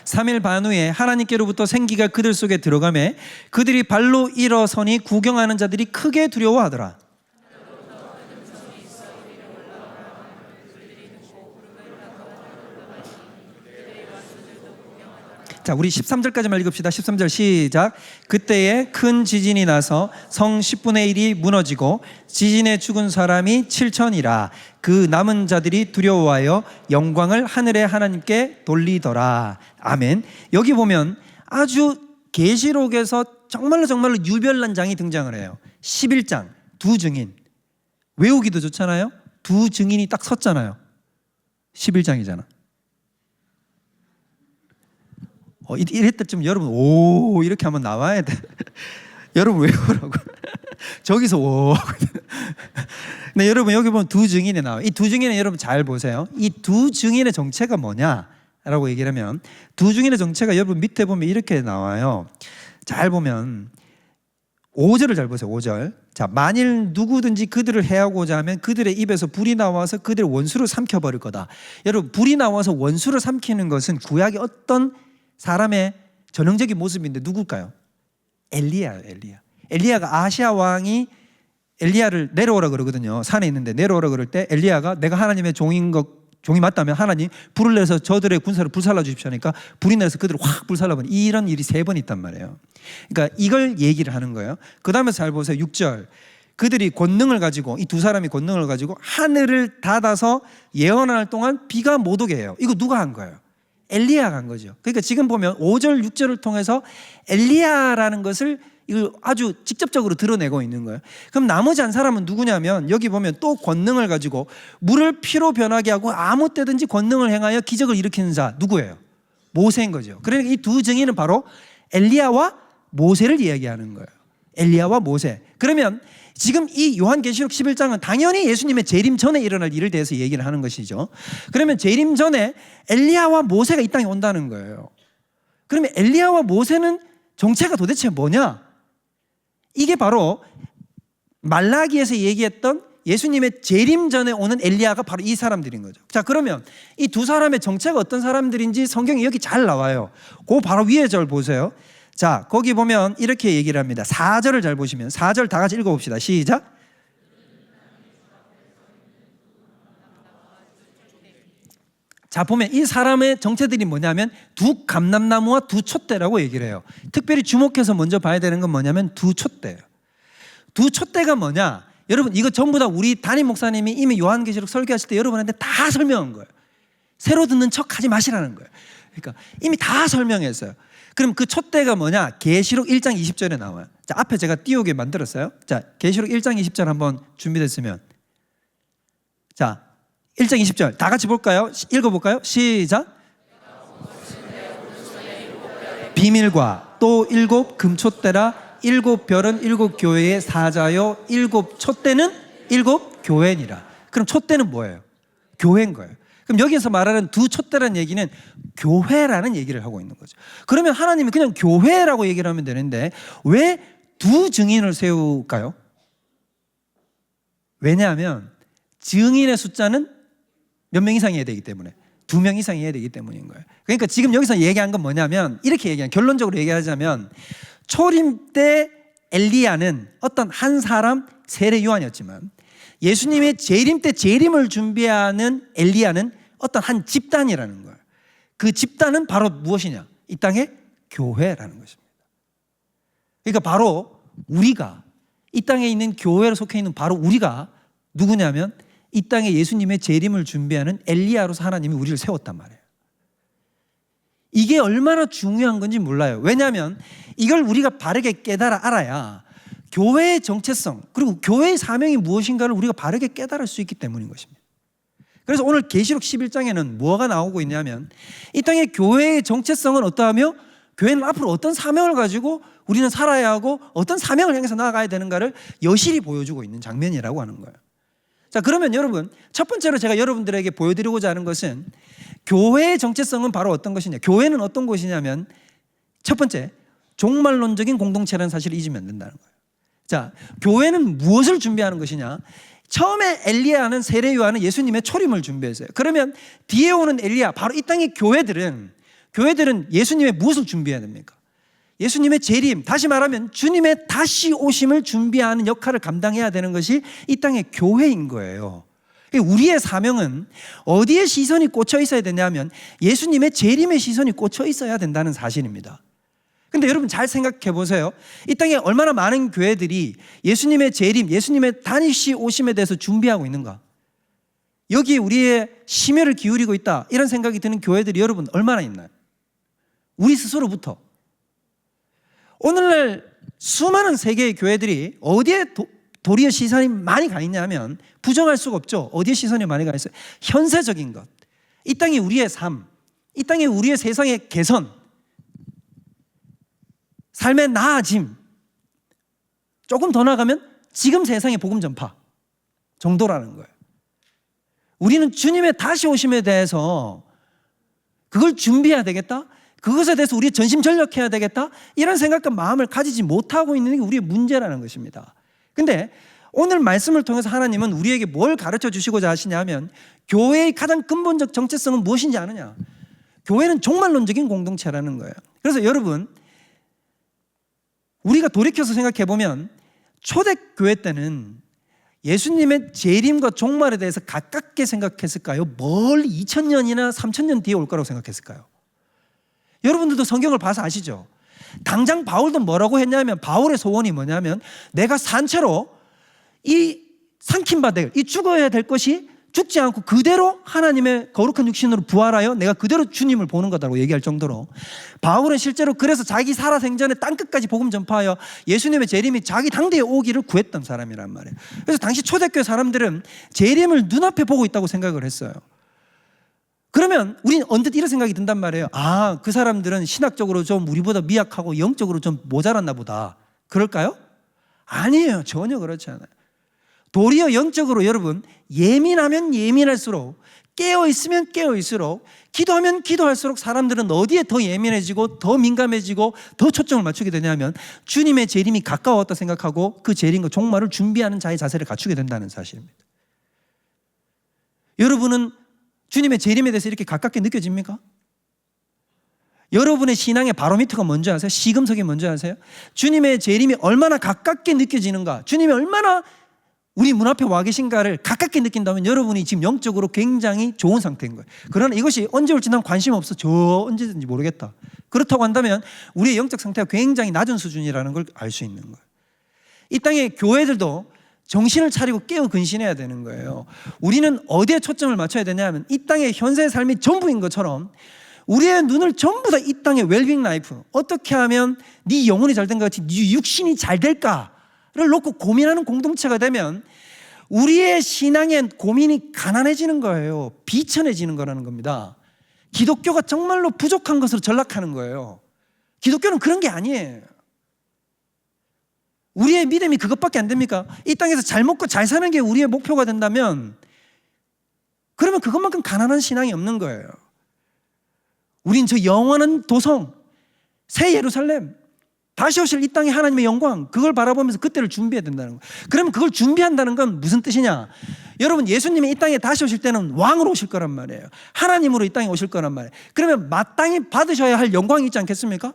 삼일 반 후에 하나님께로부터 생기가 그들 속에 들어가매 그들이 발로 일어서니 구경하는 자들이 크게 두려워하더라. 자, 우리 13절까지만 읽읍시다. 13절 시작. 그때에 큰 지진이 나서 성 10분의 1이 무너지고 지진에 죽은 사람이 7천이라. 그 남은 자들이 두려워하여 영광을 하늘의 하나님께 돌리더라. 아멘. 여기 보면 아주 계시록에서 정말로 유별난 장이 등장을 해요. 11장 두 증인. 외우기도 좋잖아요. 두 증인이 딱 섰잖아요. 11장이잖아. 이럴 때쯤 여러분 오 이렇게 한번 나와야 돼. 여러분 외우라고. 저기서 오. 근데 여러분 여기 보면 두 증인이 나와요. 이 두 증인은 여러분 잘 보세요. 이 두 증인의 정체가 뭐냐라고 얘기를 하면 두 증인의 정체가 여러분 밑에 보면 이렇게 나와요. 잘 보면 5절을 잘 보세요. 5절. 자, 만일 누구든지 그들을 해하고자 하면 그들의 입에서 불이 나와서 그들의 원수를 삼켜버릴 거다. 여러분 불이 나와서 원수를 삼키는 것은 구약의 어떤 사람의 전형적인 모습인데 누굴까요? 엘리야예요. 엘리야가 아시아 왕이 엘리야를 내려오라 그러거든요. 산에 있는데 내려오라 그럴 때 엘리야가 내가 하나님의 종이 맞다면 하나님 불을 내서 저들의 군사를 불살라 주십시오 하니까 불이 내서 그들을 확 불살라버린 이런 일이 3번 있단 말이에요. 그러니까 이걸 얘기를 하는 거예요. 그 다음에 잘 보세요. 6절. 그들이 권능을 가지고 이 두 사람이 권능을 가지고 하늘을 닫아서 예언할 동안 비가 못 오게 해요. 이거 누가 한 거예요? 엘리야가 한 거죠. 그러니까 지금 보면 5절, 6절을 통해서 엘리야라는 것을 이걸 아주 직접적으로 드러내고 있는 거예요. 그럼 나머지 한 사람은 누구냐면 여기 보면 또 권능을 가지고 물을 피로 변하게 하고 아무 때든지 권능을 행하여 기적을 일으키는 자 누구예요? 모세인 거죠. 그러니까 이 두 증인은 바로 엘리야와 모세를 이야기하는 거예요. 엘리야와 모세. 그러면 지금 이 요한계시록 11장은 당연히 예수님의 재림 전에 일어날 일을 대해서 얘기를 하는 것이죠. 그러면 재림 전에 엘리야와 모세가 이 땅에 온다는 거예요. 그러면 엘리야와 모세는 정체가 도대체 뭐냐? 이게 바로 말라기에서 얘기했던 예수님의 재림 전에 오는 엘리야가 바로 이 사람들인 거죠. 자, 그러면 이 두 사람의 정체가 어떤 사람들인지 성경이 여기 잘 나와요. 그 바로 위에 절 보세요. 자, 거기 보면 이렇게 얘기를 합니다. 4절을 잘 보시면 4절 다 같이 읽어봅시다. 시작. 자, 보면 이 사람의 정체들이 뭐냐면 두 감람나무와 두 촛대라고 얘기를 해요. 특별히 주목해서 먼저 봐야 되는 건 뭐냐면 두 촛대예요. 두 촛대가 뭐냐? 여러분 이거 전부 다 우리 담임 목사님이 이미 요한계시록 설교하실 때 여러분한테 다 설명한 거예요. 새로 듣는 척 하지 마시라는 거예요. 그러니까 이미 다 설명했어요. 그럼 그 촛대가 뭐냐? 계시록 1장 20절에 나와요. 자, 앞에 제가 띄우게 만들었어요. 자, 계시록 1장 20절 한번 준비됐으면, 자, 1장 20절 다 같이 볼까요? 읽어볼까요? 시작. 비밀과 또 7 금촛대라. 7 별은 7 교회의 사자요 7 촛대는 7 교회니라. 그럼 촛대는 뭐예요? 교회인 거예요. 그럼 여기서 말하는 2 촛대라는 얘기는 교회라는 얘기를 하고 있는 거죠. 그러면 하나님이 그냥 교회라고 얘기를 하면 되는데 왜 2 증인을 세울까요? 왜냐하면 증인의 숫자는 몇 명 이상이어야 되기 때문에, 2명 이상이어야 되기 때문인 거예요. 그러니까 지금 여기서 얘기한 건 뭐냐면, 이렇게 얘기한, 결론적으로 얘기하자면 초림 때 엘리야는 어떤 한 사람 세례 요한이었지만 예수님의 재림 때 재림을 준비하는 엘리야는 어떤 한 집단이라는 거예요. 그 집단은 바로 무엇이냐? 이 땅의 교회라는 것입니다. 그러니까 바로 우리가, 이 땅에 있는 교회에 속해 있는 바로 우리가 누구냐면 이 땅에 예수님의 재림을 준비하는 엘리야로서 하나님이 우리를 세웠단 말이에요. 이게 얼마나 중요한 건지 몰라요. 왜냐하면 이걸 우리가 바르게 깨달아 알아야 교회의 정체성 그리고 교회의 사명이 무엇인가를 우리가 바르게 깨달을 수 있기 때문인 것입니다. 그래서 오늘 계시록 11장에는 뭐가 나오고 있냐면 이 땅의 교회의 정체성은 어떠하며 교회는 앞으로 어떤 사명을 가지고 우리는 살아야 하고 어떤 사명을 향해서 나아가야 되는가를 여실히 보여주고 있는 장면이라고 하는 거예요. 자, 그러면 여러분, 첫 번째로 제가 여러분들에게 보여드리고자 하는 것은 교회의 정체성은 바로 어떤 것이냐, 교회는 어떤 곳이냐면 첫 번째, 종말론적인 공동체라는 사실을 잊으면 안 된다는 거예요. 자, 교회는 무엇을 준비하는 것이냐? 처음에 엘리야는 세례 요한은 예수님의 초림을 준비했어요. 그러면 뒤에 오는 엘리야, 바로 이 땅의 교회들은 예수님의 무엇을 준비해야 됩니까? 예수님의 재림, 다시 말하면 주님의 다시 오심을 준비하는 역할을 감당해야 되는 것이 이 땅의 교회인 거예요. 우리의 사명은 어디에 시선이 꽂혀 있어야 되냐면 예수님의 재림의 시선이 꽂혀 있어야 된다는 사실입니다. 근데 여러분 잘 생각해 보세요. 이 땅에 얼마나 많은 교회들이 예수님의 재림, 예수님의 다시 오심에 대해서 준비하고 있는가? 여기에 우리의 심혈을 기울이고 있다, 이런 생각이 드는 교회들이 여러분 얼마나 있나요? 우리 스스로부터. 오늘날 수많은 세계의 교회들이 어디에 도리어 시선이 많이 가 있냐면 부정할 수가 없죠. 어디에 시선이 많이 가 있어요? 현세적인 것, 이 땅이 우리의 삶, 이 땅이 우리의 세상의 개선, 삶의 나아짐, 조금 더 나아가면 지금 세상의 복음 전파 정도라는 거예요. 우리는 주님의 다시 오심에 대해서 그걸 준비해야 되겠다, 그것에 대해서 우리 전심전력해야 되겠다, 이런 생각과 마음을 가지지 못하고 있는 게 우리의 문제라는 것입니다. 근데 오늘 말씀을 통해서 하나님은 우리에게 뭘 가르쳐 주시고자 하시냐면 교회의 가장 근본적 정체성은 무엇인지 아느냐? 교회는 종말론적인 공동체라는 거예요. 그래서 여러분, 우리가 돌이켜서 생각해 보면 초대교회 때는 예수님의 재림과 종말에 대해서 가깝게 생각했을까요? 멀리 2000년이나 3000년 뒤에 올 거라고 생각했을까요? 여러분들도 성경을 봐서 아시죠? 당장 바울도 뭐라고 했냐면, 바울의 소원이 뭐냐면 내가 산채로 이 삼킨 바 될, 이 죽어야 될 것이 죽지 않고 그대로 하나님의 거룩한 육신으로 부활하여 내가 그대로 주님을 보는 거다라고 얘기할 정도로, 바울은 실제로 그래서 자기 살아생전에 땅끝까지 복음 전파하여 예수님의 재림이 자기 당대에 오기를 구했던 사람이란 말이에요. 그래서 당시 초대교회 사람들은 재림을 눈앞에 보고 있다고 생각을 했어요. 그러면 우리는 언뜻 이런 생각이 든단 말이에요. 아, 그 사람들은 신학적으로 좀 우리보다 미약하고 영적으로 좀 모자랐나 보다, 그럴까요? 아니에요. 전혀 그렇지 않아요. 도리어 영적으로 여러분, 예민하면 예민할수록, 깨어있으면 깨어있을수록, 기도하면 기도할수록 사람들은 어디에 더 예민해지고 더 민감해지고 더 초점을 맞추게 되냐면 주님의 재림이 가까웠다 생각하고 그 재림과 종말을 준비하는 자의 자세를 갖추게 된다는 사실입니다. 여러분은 주님의 재림에 대해서 이렇게 가깝게 느껴집니까? 여러분의 신앙의 바로미터가 뭔지 아세요? 시금석이 뭔지 아세요? 주님의 재림이 얼마나 가깝게 느껴지는가, 주님이 얼마나 우리 문 앞에 와 계신가를 가깝게 느낀다면 여러분이 지금 영적으로 굉장히 좋은 상태인 거예요. 그러나 이것이 언제 올지 난 관심 없어, 저 언제든지 모르겠다, 그렇다고 한다면 우리의 영적 상태가 굉장히 낮은 수준이라는 걸 알 수 있는 거예요. 이 땅의 교회들도 정신을 차리고 깨어 근신해야 되는 거예요. 우리는 어디에 초점을 맞춰야 되냐면 이 땅의 현세의 삶이 전부인 것처럼 우리의 눈을 전부 다 이 땅의 웰빙 라이프, 어떻게 하면 네 영혼이 잘 된 것 같이 네 육신이 잘 될까를 놓고 고민하는 공동체가 되면 우리의 신앙의 고민이 가난해지는 거예요. 비천해지는 거라는 겁니다. 기독교가 정말로 부족한 것으로 전락하는 거예요. 기독교는 그런 게 아니에요. 우리의 믿음이 그것밖에 안 됩니까? 이 땅에서 잘 먹고 잘 사는 게 우리의 목표가 된다면 그러면 그것만큼 가난한 신앙이 없는 거예요. 우린 저 영원한 도성, 새 예루살렘, 다시 오실 이 땅의 하나님의 영광, 그걸 바라보면서 그때를 준비해야 된다는 거예요. 그러면 그걸 준비한다는 건 무슨 뜻이냐? 여러분, 예수님이 이 땅에 다시 오실 때는 왕으로 오실 거란 말이에요. 하나님으로 이 땅에 오실 거란 말이에요. 그러면 마땅히 받으셔야 할 영광이 있지 않겠습니까?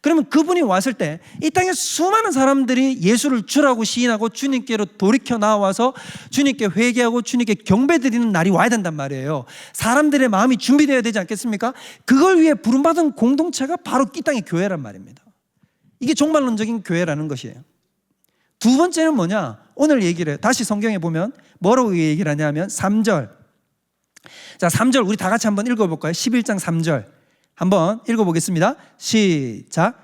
그러면 그분이 왔을 때 이 땅에 수많은 사람들이 예수를 주라고 시인하고 주님께로 돌이켜 나와서 주님께 회개하고 주님께 경배드리는 날이 와야 된단 말이에요. 사람들의 마음이 준비되어야 되지 않겠습니까? 그걸 위해 부름받은 공동체가 바로 이 땅의 교회란 말입니다. 이게 종말론적인 교회라는 것이에요. 두 번째는 뭐냐? 오늘 얘기를 해요. 다시 성경에 보면 뭐라고 얘기를 하냐면 3절. 자, 3절 우리 다 같이 한번 읽어볼까요? 11장 3절 한번 읽어보겠습니다. 시작.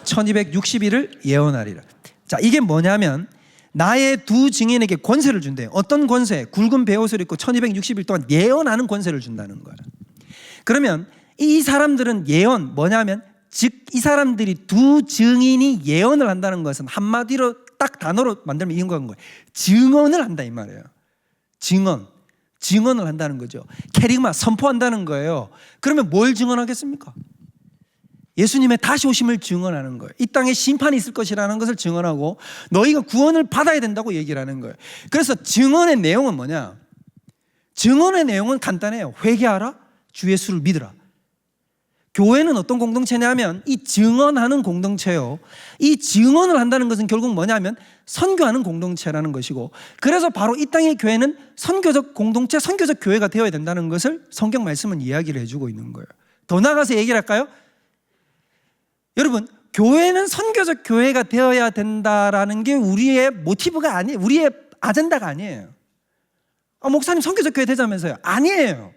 1260일을 예언하리라. 자, 이게 뭐냐면 나의 두 증인에게 권세를 준대요. 어떤 권세? 굵은 베옷을 입고 1260일 동안 예언하는 권세를 준다는 거예요. 그러면 이 사람들은 예언 뭐냐면 즉 이 사람들이 두 증인이 예언을 한다는 것은 한마디로 딱 단어로 만들면 이런 거예요. 증언을 한다 이 말이에요. 증언을 한다는 거죠. 캐리그마, 선포한다는 거예요. 그러면 뭘 증언하겠습니까? 예수님의 다시 오심을 증언하는 거예요. 이 땅에 심판이 있을 것이라는 것을 증언하고 너희가 구원을 받아야 된다고 얘기를 하는 거예요. 그래서 증언의 내용은 뭐냐? 증언의 내용은 간단해요. 회개하라, 주 예수를 믿으라. 교회는 어떤 공동체냐면 이 증언하는 공동체요. 이 증언을 한다는 것은 결국 뭐냐면 선교하는 공동체라는 것이고, 그래서 바로 이 땅의 교회는 선교적 공동체, 선교적 교회가 되어야 된다는 것을 성경 말씀은 이야기를 해주고 있는 거예요. 더 나아가서 얘기를 할까요? 여러분, 교회는 선교적 교회가 되어야 된다라는 게 우리의 모티브가 아니에요. 우리의 아젠다가 아니에요. 목사님 선교적 교회 되자면서요. 아니에요.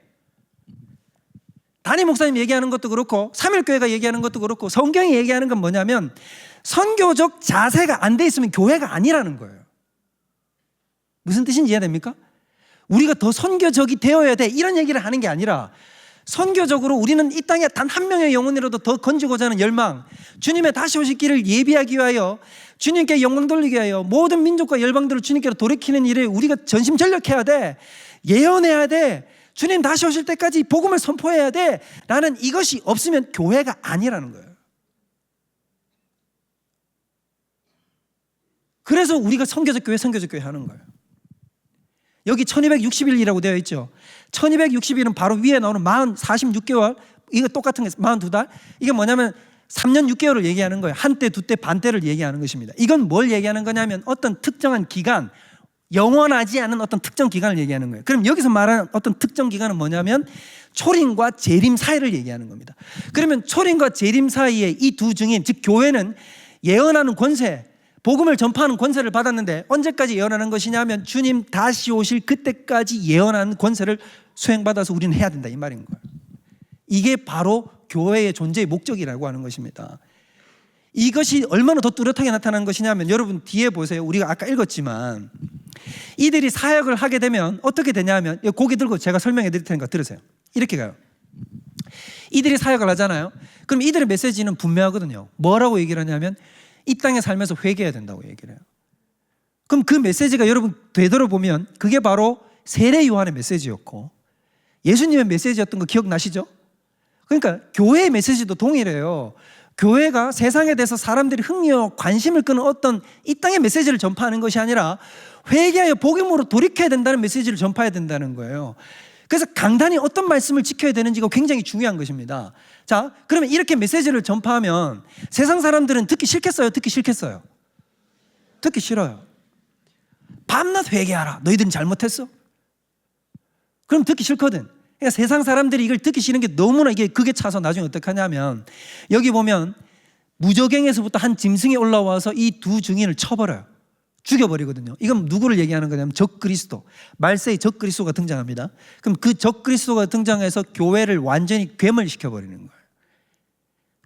담임 목사님 얘기하는 것도 그렇고 삼일교회가 얘기하는 것도 그렇고 성경이 얘기하는 건 뭐냐면 선교적 자세가 안 돼 있으면 교회가 아니라는 거예요. 무슨 뜻인지 이해됩니까? 우리가 더 선교적이 되어야 돼 이런 얘기를 하는 게 아니라 선교적으로 우리는 이 땅에 단 한 명의 영혼이라도 더 건지고자 하는 열망, 주님의 다시 오실 길을 예비하기 위하여 주님께 영광 돌리기 위하여 모든 민족과 열방들을 주님께로 돌이키는 일에 우리가 전심전력해야 돼. 예언해야 돼. 주님 다시 오실 때까지 복음을 선포해야 돼 라는 이것이 없으면 교회가 아니라는 거예요. 그래서 우리가 선교적 교회 하는 거예요. 여기 1260일이라고 되어 있죠. 1260일은 바로 위에 나오는 46개월, 이거 똑같은 게 42달. 이게 뭐냐면 3년 6개월을 얘기하는 거예요. 한때, 두때, 반때를 얘기하는 것입니다. 이건 뭘 얘기하는 거냐면 어떤 특정한 기간, 영원하지 않은 어떤 특정 기간을 얘기하는 거예요. 그럼 여기서 말하는 어떤 특정 기간은 뭐냐면 초림과 재림 사이를 얘기하는 겁니다. 그러면 초림과 재림 사이에 이 두 증인, 즉 교회는 예언하는 권세, 복음을 전파하는 권세를 받았는데 언제까지 예언하는 것이냐면 주님 다시 오실 그때까지 예언하는 권세를 수행받아서 우리는 해야 된다 이 말인 거예요. 이게 바로 교회의 존재의 목적이라고 하는 것입니다. 이것이 얼마나 더 뚜렷하게 나타난 것이냐면 여러분 뒤에 보세요. 우리가 아까 읽었지만 이들이 사역을 하게 되면 어떻게 되냐면 고개 들고 제가 설명해 드릴 테니까 들으세요. 이렇게 가요. 이들이 사역을 하잖아요. 그럼 이들의 메시지는 분명하거든요. 뭐라고 얘기를 하냐면 이 땅에 살면서 회개해야 된다고 얘기를 해요. 그럼 그 메시지가 여러분 되돌아보면 그게 바로 세례 요한의 메시지였고 예수님의 메시지였던 거 기억나시죠? 그러니까 교회의 메시지도 동일해요. 교회가 세상에 대해서 사람들이 흥미와 관심을 끄는 어떤 이 땅의 메시지를 전파하는 것이 아니라 회개하여 복음으로 돌이켜야 된다는 메시지를 전파해야 된다는 거예요. 그래서 강단이 어떤 말씀을 지켜야 되는지가 굉장히 중요한 것입니다. 자, 그러면 이렇게 메시지를 전파하면 세상 사람들은 듣기 싫겠어요? 듣기 싫겠어요? 듣기 싫어요. 밤낮 회개하라. 너희들은 잘못했어? 그럼 듣기 싫거든. 그러니까 세상 사람들이 이걸 듣기 싫은 게 너무나 이게 극에 차서 나중에 어떻게 하냐면 여기 보면 무저갱에서부터 한 짐승이 올라와서 이 두 증인을 쳐버려요. 죽여버리거든요. 이건 누구를 얘기하는 거냐면 적그리스도, 말세의 적그리스도가 등장합니다. 그럼 그 적그리스도가 등장해서 교회를 완전히 괴멸시켜버리는 거예요.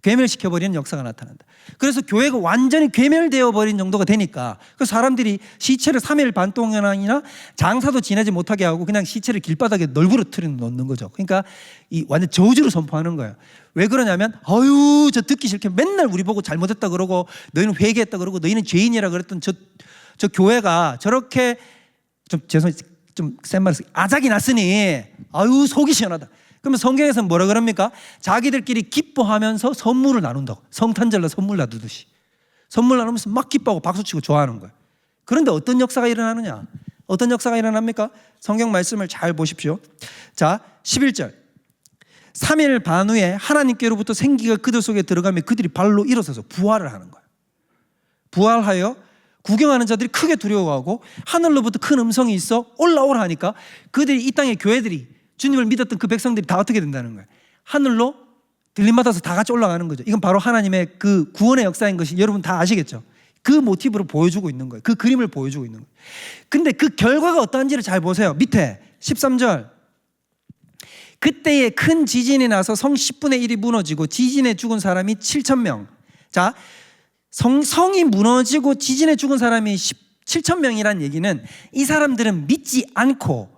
괴멸시켜버리는 역사가 나타난다. 그래서 교회가 완전히 괴멸되어 버린 정도가 되니까 그 사람들이 시체를 3일 반 동안이나 장사도 지내지 못하게 하고 그냥 시체를 길바닥에 널브러뜨려 놓는 거죠. 그러니까 이 완전 저주를 선포하는 거예요. 왜 그러냐면 아유 저 듣기 싫게 맨날 우리 보고 잘못했다 그러고 너희는 회개했다 그러고 너희는 죄인이라 그랬던 저 교회가 저렇게 좀 죄송해요 좀 센 말을 아작이 났으니 아유 속이 시원하다. 그러면 성경에서는 뭐라 그럽니까? 자기들끼리 기뻐하면서 선물을 나눈다고. 성탄절날 선물 나누듯이. 선물 나누면서 막 기뻐하고 박수치고 좋아하는 거예요. 그런데 어떤 역사가 일어나느냐? 어떤 역사가 일어납니까? 성경 말씀을 잘 보십시오. 자, 11절. 3일 반 후에 하나님께로부터 생기가 그들 속에 들어가며 그들이 발로 일어서서 부활을 하는 거예요. 부활하여 구경하는 자들이 크게 두려워하고 하늘로부터 큰 음성이 있어 올라오라 하니까 그들이 이 땅의 교회들이 주님을 믿었던 그 백성들이 다 어떻게 된다는 거예요? 하늘로 들림받아서 다 같이 올라가는 거죠. 이건 바로 하나님의 그 구원의 역사인 것이 여러분 다 아시겠죠? 그 모티브로 보여주고 있는 거예요. 그 그림을 보여주고 있는 거예요. 근데 그 결과가 어떠한지를 잘 보세요. 밑에 13절. 그때에 큰 지진이 나서 성 10분의 1이 무너지고 지진에 죽은 사람이 7,000명. 자, 성이 무너지고 지진에 죽은 사람이 7,000명이란 얘기는 이 사람들은 믿지 않고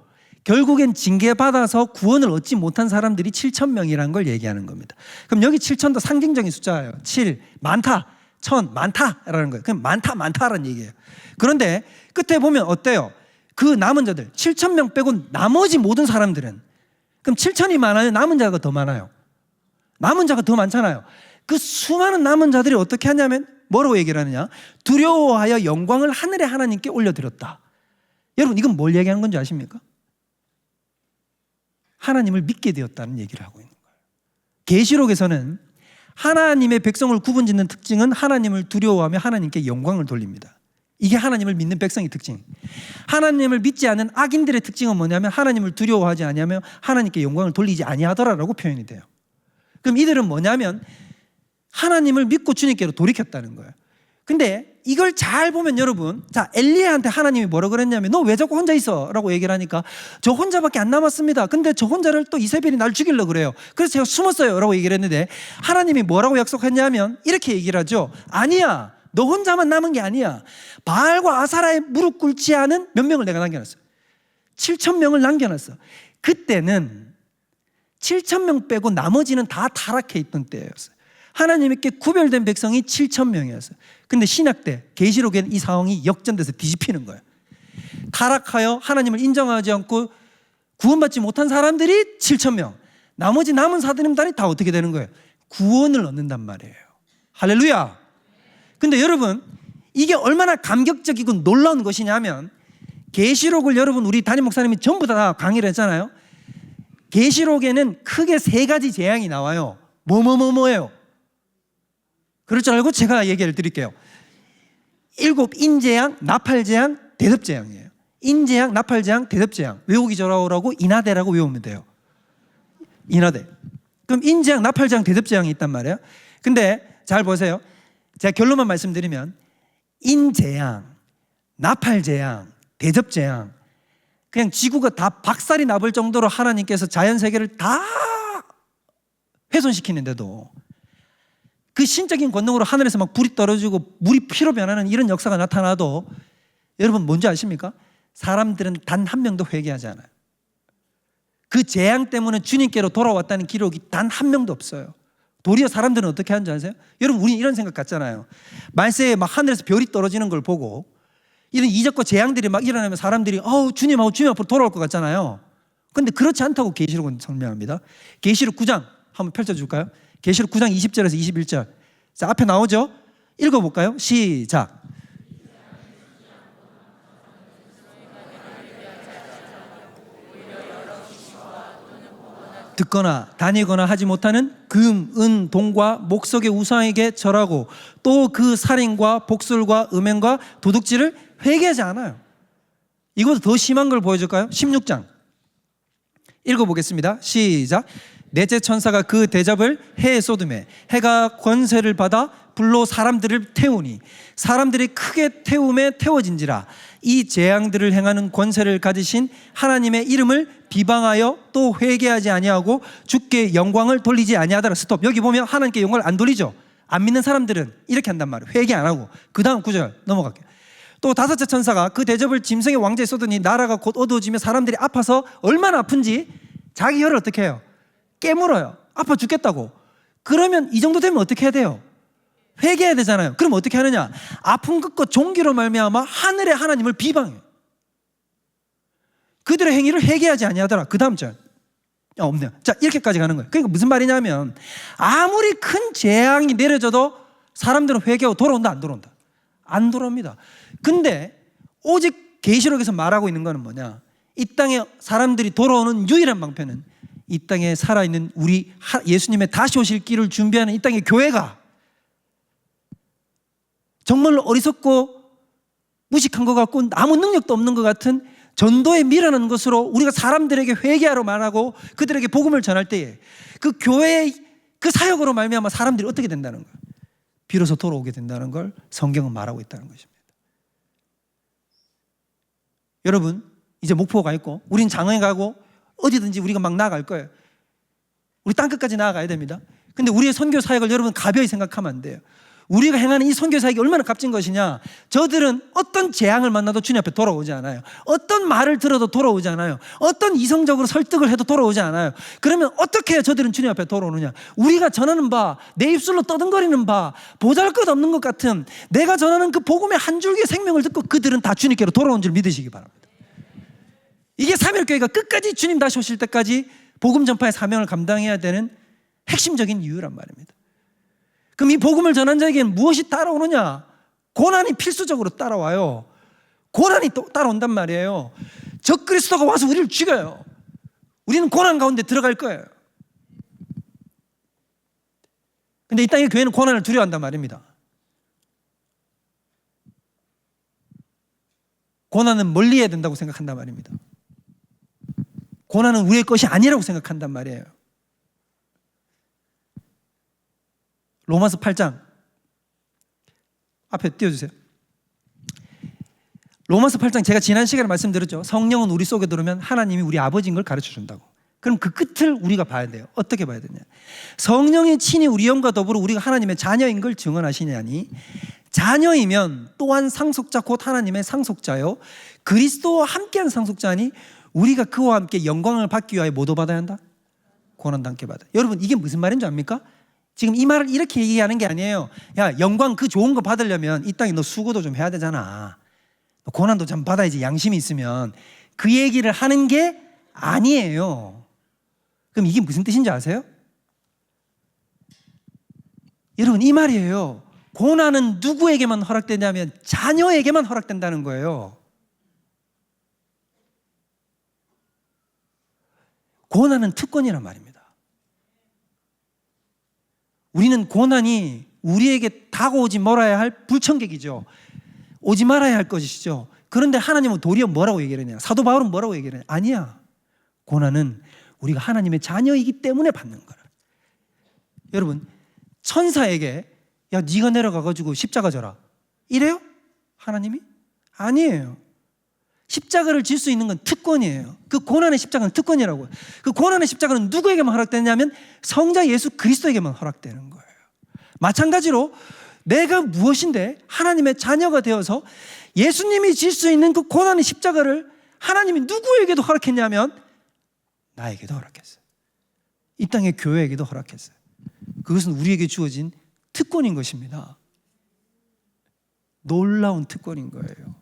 결국엔 징계받아서 구원을 얻지 못한 사람들이 7,000명이라는 걸 얘기하는 겁니다. 그럼 여기 7,000도 상징적인 숫자예요. 7, 많다, 1,000, 많다라는 거예요. 그럼 많다라는 얘기예요. 그런데 끝에 보면 어때요? 그 남은 자들, 7,000명 빼고 나머지 모든 사람들은 그럼 7,000이 많아요? 남은 자가 더 많아요? 남은 자가 더 많잖아요. 그 수많은 남은 자들이 어떻게 하냐면 뭐라고 얘기를 하느냐? 두려워하여 영광을 하늘의 하나님께 올려드렸다. 여러분 이건 뭘 얘기하는 건지 아십니까? 하나님을 믿게 되었다는 얘기를 하고 있는 거예요. 계시록에서는 하나님의 백성을 구분짓는 특징은 하나님을 두려워하며 하나님께 영광을 돌립니다. 이게 하나님을 믿는 백성의 특징. 하나님을 믿지 않은 악인들의 특징은 뭐냐면 하나님을 두려워하지 아니하며 하나님께 영광을 돌리지 아니하더라라고 표현이 돼요. 그럼 이들은 뭐냐면 하나님을 믿고 주님께로 돌이켰다는 거예요. 근데 이걸 잘 보면 여러분, 자 엘리야한테 하나님이 뭐라 그랬냐면 너 왜 자꾸 혼자 있어? 라고 얘기를 하니까 저 혼자밖에 안 남았습니다. 근데 저 혼자를 또 이세벨이 날 죽이려고 그래요. 그래서 제가 숨었어요 라고 얘기를 했는데 하나님이 뭐라고 약속했냐면 이렇게 얘기를 하죠. 아니야, 너 혼자만 남은 게 아니야. 바알과 아사라에 무릎 꿇지 않은 몇 명을 내가 남겨놨어. 7,000명을 남겨놨어. 그때는 7,000명 빼고 나머지는 다 타락해 있던 때였어요. 하나님께 구별된 백성이 7,000명이었어요. 근데 신약 때 계시록에는 이 상황이 역전돼서 뒤집히는 거예요. 타락하여 하나님을 인정하지 않고 구원받지 못한 사람들이 7,000명. 나머지 남은 사람들이 다 어떻게 되는 거예요? 구원을 얻는단 말이에요. 할렐루야. 근데 여러분 이게 얼마나 감격적이고 놀라운 것이냐면 계시록을 여러분 우리 담임 목사님이 전부 다 강의를 했잖아요. 계시록에는 크게 세 가지 재앙이 나와요. 뭐예요? 그럴 줄 알고 제가 얘기를 드릴게요. 7 인재앙, 나팔재앙, 대접재앙이에요. 인재앙, 나팔재앙, 대접재앙. 외우기 저라고 인하대라고 외우면 돼요. 인하대. 그럼 인재앙, 나팔재앙, 대접재앙이 있단 말이에요. 근데 잘 보세요. 제가 결론만 말씀드리면 인재앙, 나팔재앙, 대접재앙 그냥 지구가 다 박살이 나볼 정도로 하나님께서 자연세계를 다 훼손시키는데도 그 신적인 권능으로 하늘에서 막 불이 떨어지고 물이 피로 변하는 이런 역사가 나타나도 여러분 뭔지 아십니까? 사람들은 단 한 명도 회개하지 않아요. 그 재앙 때문에 주님께로 돌아왔다는 기록이 단 한 명도 없어요. 도리어 사람들은 어떻게 하는지 아세요? 여러분 우리 이런 생각 같잖아요. 말세에 막 하늘에서 별이 떨어지는 걸 보고 이런 이적과 재앙들이 막 일어나면 사람들이 주님하고 주님 앞으로 돌아올 것 같잖아요. 그런데 그렇지 않다고 계시록은 설명합니다. 계시록 9장 한번 펼쳐줄까요? 계시록 9장 20절에서 21절. 자, 앞에 나오죠? 읽어볼까요? 시작. 듣거나 다니거나 하지 못하는 금, 은, 동과 목석의 우상에게 절하고 또 그 살인과 복술과 음행과 도둑질을 회개하지 않아요. 이것도 더 심한 걸 보여줄까요? 16장 읽어보겠습니다. 시작. 넷째 천사가 그 대접을 해에 쏟음에 해가 권세를 받아 불로 사람들을 태우니 사람들이 크게 태움에 태워진지라. 이 재앙들을 행하는 권세를 가지신 하나님의 이름을 비방하여 또 회개하지 아니하고 주께 영광을 돌리지 아니하더라. 스톱. 여기 보면 하나님께 영광을 안 돌리죠. 안 믿는 사람들은 이렇게 한단 말이에요. 회개 안 하고. 그 다음 구절 넘어갈게요. 또 다섯째 천사가 그 대접을 짐승의 왕자에 쏟으니 나라가 곧 어두워지며 사람들이 아파서 얼마나 아픈지 자기 혀를 어떻게 해요? 깨물어요. 아파 죽겠다고. 그러면 이 정도 되면 어떻게 해야 돼요? 회개해야 되잖아요. 그럼 어떻게 하느냐? 아픈 것과 종기로 말미암아 하늘의 하나님을 비방해요. 그들의 행위를 회개하지 아니하더라. 그 다음 절. 없네요. 자, 이렇게까지 가는 거예요. 그러니까 무슨 말이냐면 아무리 큰 재앙이 내려져도 사람들은 회개하고 돌아온다, 안 돌아온다? 안 돌아옵니다. 근데 오직 계시록에서 말하고 있는 거는 뭐냐? 이 땅에 사람들이 돌아오는 유일한 방편은 이 땅에 살아있는 우리 예수님의 다시 오실 길을 준비하는 이 땅의 교회가 정말 어리석고 무식한 것 같고 아무 능력도 없는 것 같은 전도에 미라는 것으로 우리가 사람들에게 회개하러 말하고 그들에게 복음을 전할 때에 그 교회의 그 사역으로 말미암아 사람들이 어떻게 된다는 거예요? 비로소 돌아오게 된다는 걸 성경은 말하고 있다는 것입니다. 여러분, 이제 목포가 있고 우린 장흥에 가고 어디든지 우리가 막 나아갈 거예요. 우리 땅끝까지 나아가야 됩니다. 근데 우리의 선교 사역을 여러분 가벼이 생각하면 안 돼요. 우리가 행하는 이 선교 사역이 얼마나 값진 것이냐. 저들은 어떤 재앙을 만나도 주님 앞에 돌아오지 않아요. 어떤 말을 들어도 돌아오지 않아요. 어떤 이성적으로 설득을 해도 돌아오지 않아요. 그러면 어떻게 해야 저들은 주님 앞에 돌아오느냐. 우리가 전하는 바, 내 입술로 떠듬거리는 바, 보잘것없는 것 같은 내가 전하는 그 복음의 한 줄기의 생명을 듣고 그들은 다 주님께로 돌아온 줄 믿으시기 바랍니다. 이게 사밀교회가 끝까지 주님 다시 오실 때까지 복음 전파의 사명을 감당해야 되는 핵심적인 이유란 말입니다. 그럼 이 복음을 전한 자에게는 무엇이 따라오느냐? 고난이 필수적으로 따라와요. 고난이 또 따라온단 말이에요. 적그리스도가 와서 우리를 죽여요. 우리는 고난 가운데 들어갈 거예요. 근데 이 땅의 교회는 고난을 두려워한단 말입니다. 고난은 멀리해야 된다고 생각한단 말입니다. 고난은 우리의 것이 아니라고 생각한단 말이에요. 로마서 8장 앞에 띄워주세요. 로마서 8장 제가 지난 시간에 말씀드렸죠. 성령은 우리 속에 들어오면 하나님이 우리 아버지인 걸 가르쳐준다고. 그럼 그 끝을 우리가 봐야 돼요. 어떻게 봐야 되냐? 성령이 친히 우리 영과 더불어 우리가 하나님의 자녀인 걸 증언하시냐니 자녀이면 또한 상속자 곧 하나님의 상속자요 그리스도와 함께한 상속자니 우리가 그와 함께 영광을 받기 위하여 뭐도 받아야 한다? 고난도 함께 받아. 여러분 이게 무슨 말인 줄 압니까? 지금 이 말을 이렇게 얘기하는 게 아니에요. 야, 영광 그 좋은 거 받으려면 이 땅에 너 수고도 좀 해야 되잖아. 고난도 좀 받아야지 양심이 있으면. 그 얘기를 하는 게 아니에요. 그럼 이게 무슨 뜻인지 아세요? 여러분 이 말이에요. 고난은 누구에게만 허락되냐면 자녀에게만 허락된다는 거예요. 고난은 특권이란 말입니다. 우리는 고난이 우리에게 다가오지 말아야 할 불청객이죠. 오지 말아야 할 것이죠. 그런데 하나님은 도리어 뭐라고 얘기를 했냐? 사도 바울은 뭐라고 얘기를 했냐? 아니야. 고난은 우리가 하나님의 자녀이기 때문에 받는 거라. 여러분 천사에게 야 네가 내려가가지고 십자가 져라 이래요? 하나님이? 아니에요. 십자가를 질 수 있는 건 특권이에요. 그 고난의 십자가는 특권이라고요. 그 고난의 십자가는 누구에게만 허락되냐면 성자 예수 그리스도에게만 허락되는 거예요. 마찬가지로 내가 무엇인데 하나님의 자녀가 되어서 예수님이 질 수 있는 그 고난의 십자가를 하나님이 누구에게도 허락했냐면 나에게도 허락했어요. 이 땅의 교회에게도 허락했어요. 그것은 우리에게 주어진 특권인 것입니다. 놀라운 특권인 거예요.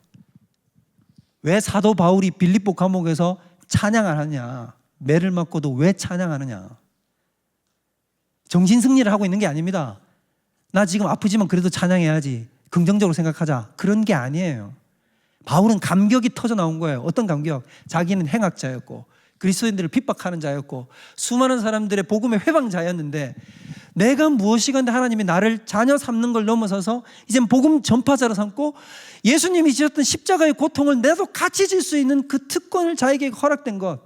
왜 사도 바울이 빌립보 감옥에서 찬양을 하냐? 매를 맞고도 왜 찬양하느냐? 정신승리를 하고 있는 게 아닙니다. 나 지금 아프지만 그래도 찬양해야지. 긍정적으로 생각하자. 그런 게 아니에요. 바울은 감격이 터져 나온 거예요. 어떤 감격? 자기는 행악자였고 그리스도인들을 핍박하는 자였고 수많은 사람들의 복음의 회방자였는데 내가 무엇이건데 하나님이 나를 자녀 삼는 걸 넘어서서 이젠 복음 전파자로 삼고 예수님이 지셨던 십자가의 고통을 내도 같이 질 수 있는 그 특권을 자에게 허락된 것.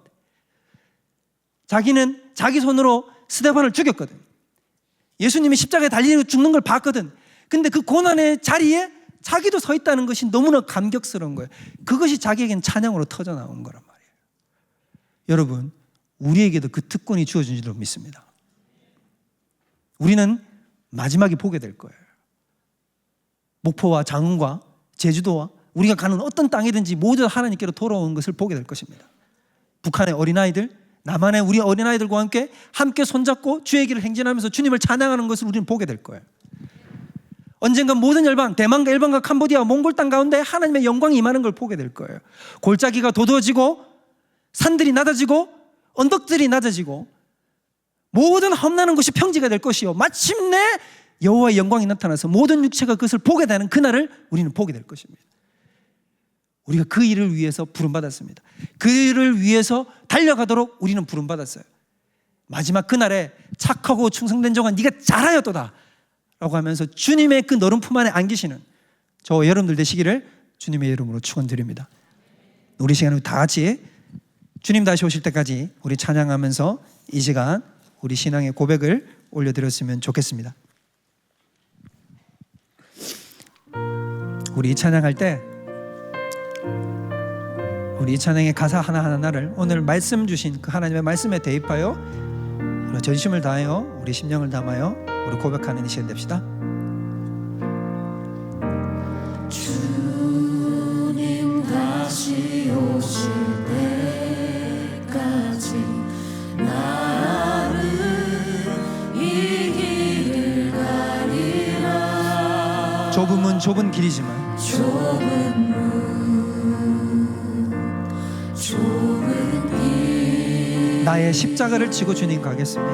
자기는 자기 손으로 스데반을 죽였거든. 예수님이 십자가에 달리고 죽는 걸 봤거든. 근데 그 고난의 자리에 자기도 서 있다는 것이 너무나 감격스러운 거예요. 그것이 자기에겐 찬양으로 터져 나온 거란 말이에요. 여러분, 우리에게도 그 특권이 주어진 줄로 믿습니다. 우리는 마지막에 보게 될 거예요. 목포와 장흥과 제주도와 우리가 가는 어떤 땅이든지 모두 하나님께로 돌아온 것을 보게 될 것입니다. 북한의 어린아이들, 남한의 우리 어린아이들과 함께 손잡고 주의 길을 행진하면서 주님을 찬양하는 것을 우리는 보게 될 거예요. 언젠가 모든 열방, 대만과 일본과 캄보디아, 몽골 땅 가운데 하나님의 영광이 임하는 걸 보게 될 거예요. 골짜기가 도드어지고 산들이 낮아지고 언덕들이 낮아지고 모든 험난한 것이 평지가 될 것이요, 마침내 여호와의 영광이 나타나서 모든 육체가 그것을 보게 되는 그날을 우리는 보게 될 것입니다. 우리가 그 일을 위해서 부름받았습니다. 그 일을 위해서 달려가도록 우리는 부름받았어요. 마지막 그날에 착하고 충성된 종아 네가 잘하였도다 라고 하면서 주님의 그 너른 품 안에 안기시는 저 여러분들 되시기를 주님의 이름으로 축원드립니다. 우리 시간을 다 같이 주님 다시 오실 때까지 우리 찬양하면서 이 시간 우리 신앙의 고백을 올려드렸으면 좋겠습니다. 우리 찬양할 때 우리 찬양의 가사 하나하나를 오늘 말씀 주신 그 하나님의 말씀에 대입하여 전심을 다하여 우리 심령을 담아요 우리 고백하는 이 시간 됩시다. 주님 다시 오실 때까지 나를 이 길을 가리라. 좁은 문 좁은 길이지만 좁은 길 나의 십자가를 지고 주님 가겠습니다.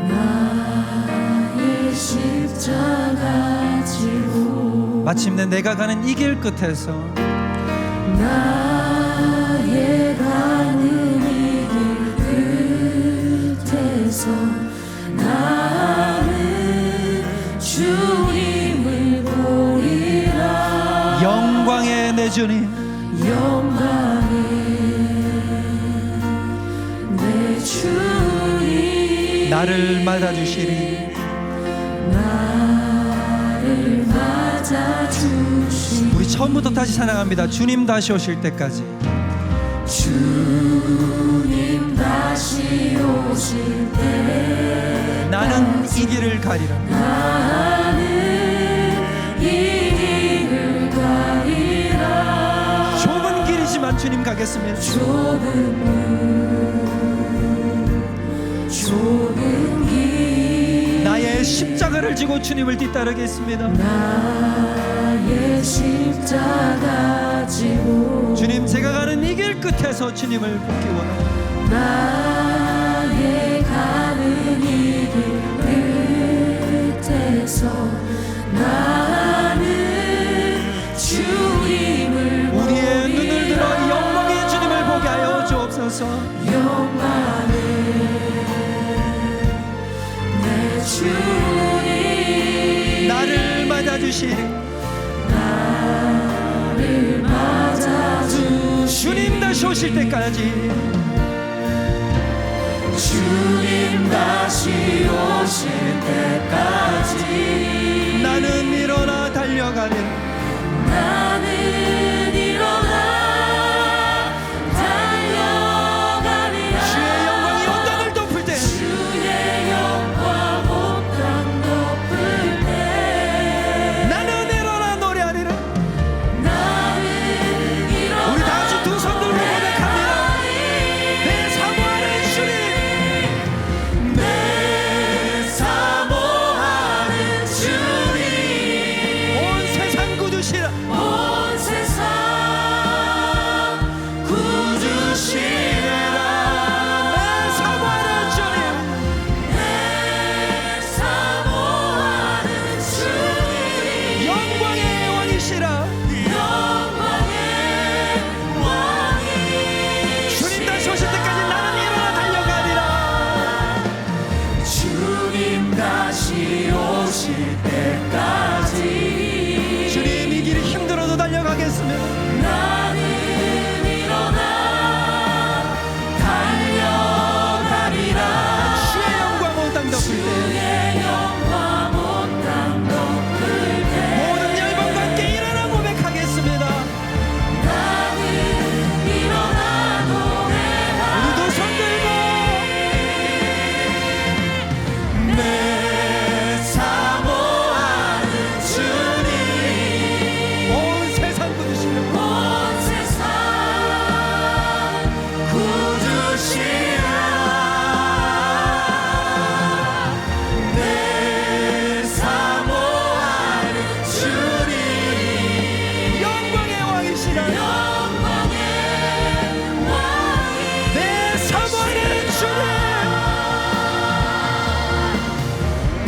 나의 십자가 지고 마침내 내가 가는 이 길 끝에서 나의 가는 이 길 끝에서 나는 주님을 보리라. 영광의 내 주님, 영광의 내 주님 나를 맞아주시리. 나를 맞아주시리. 우리 처음부터 다시 찬양합니다. 주님 다시 오실 때까지. 주님 다시 오실 때 나는 이 길을 가리라. 나는 이 길을 가리라. 좁은 길이지만 주님 가겠습니다. 좁은 길 나의 십자가를 지고 주님을 뒤따르겠습니다. 나의 십자가 지고 주님, 제가 가는 이 길 끝에서 주님을 보기 원합니다. 나의 가는 이 길 끝에서 나는 주님을 우리의 눈을 들어 보리라. 영광의 주님을 보게 하여 주옵소서. 영광의 내 주님 나를 맞아주시리. 나를 맞아주시리. 주님 다시 오실 때까지. 주님 다시 오실 때까지 나는 일어나 달려가리. 나는 일어나 달려가리라. 주의 영광이 온 땅을 덮을 때 주의 영광 온 땅 덮을 때 나는 일어나 노래하리라. 나는 일어나 우리 다 같이 두 손 들고 고백합니다. 내 사모하는 주님, 내 사모하는 주님 온 세상 구주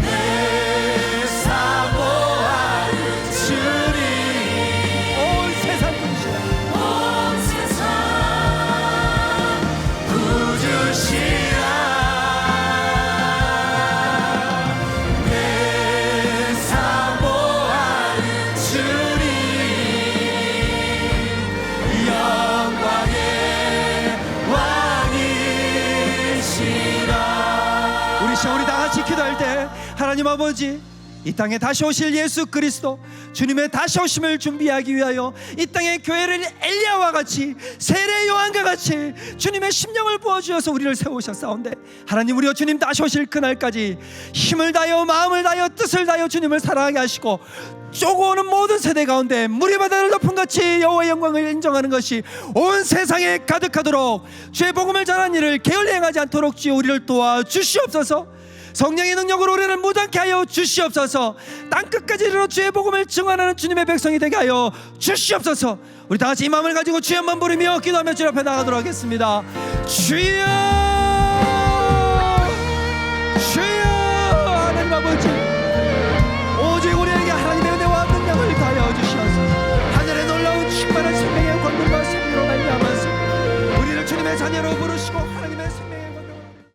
내 사모하는 주님 온 세상 분이시다. 온 세상 구주시라 내 사모하는 주님 영광의 왕이시라. 우리 다 같이 기도할 때 하나님 아버지, 이 땅에 다시 오실 예수 그리스도 주님의 다시 오심을 준비하기 위하여 이 땅의 교회를 엘리야와 같이 세례 요한과 같이 주님의 심령을 부어주셔서 우리를 세우셨사온데, 하나님 우리가 주님 다시 오실 그날까지 힘을 다하여 마음을 다하여 뜻을 다하여 주님을 사랑하게 하시고, 쪼고오는 모든 세대 가운데 물이 바다를 덮은 같이 여호와의 영광을 인정하는 것이 온 세상에 가득하도록 주의 복음을 전하는 일을 게을리 행하지 않도록 주여 우리를 도와주시옵소서. 성령의 능력으로 우리를 무장케 하여 주시옵소서. 땅끝까지 이르러 주의 복음을 증언하는 주님의 백성이 되게 하여 주시옵소서. 우리 다 같이 이 마음을 가지고 주의 한번 부르며 기도하며 주 앞에 나가도록 하겠습니다. 주여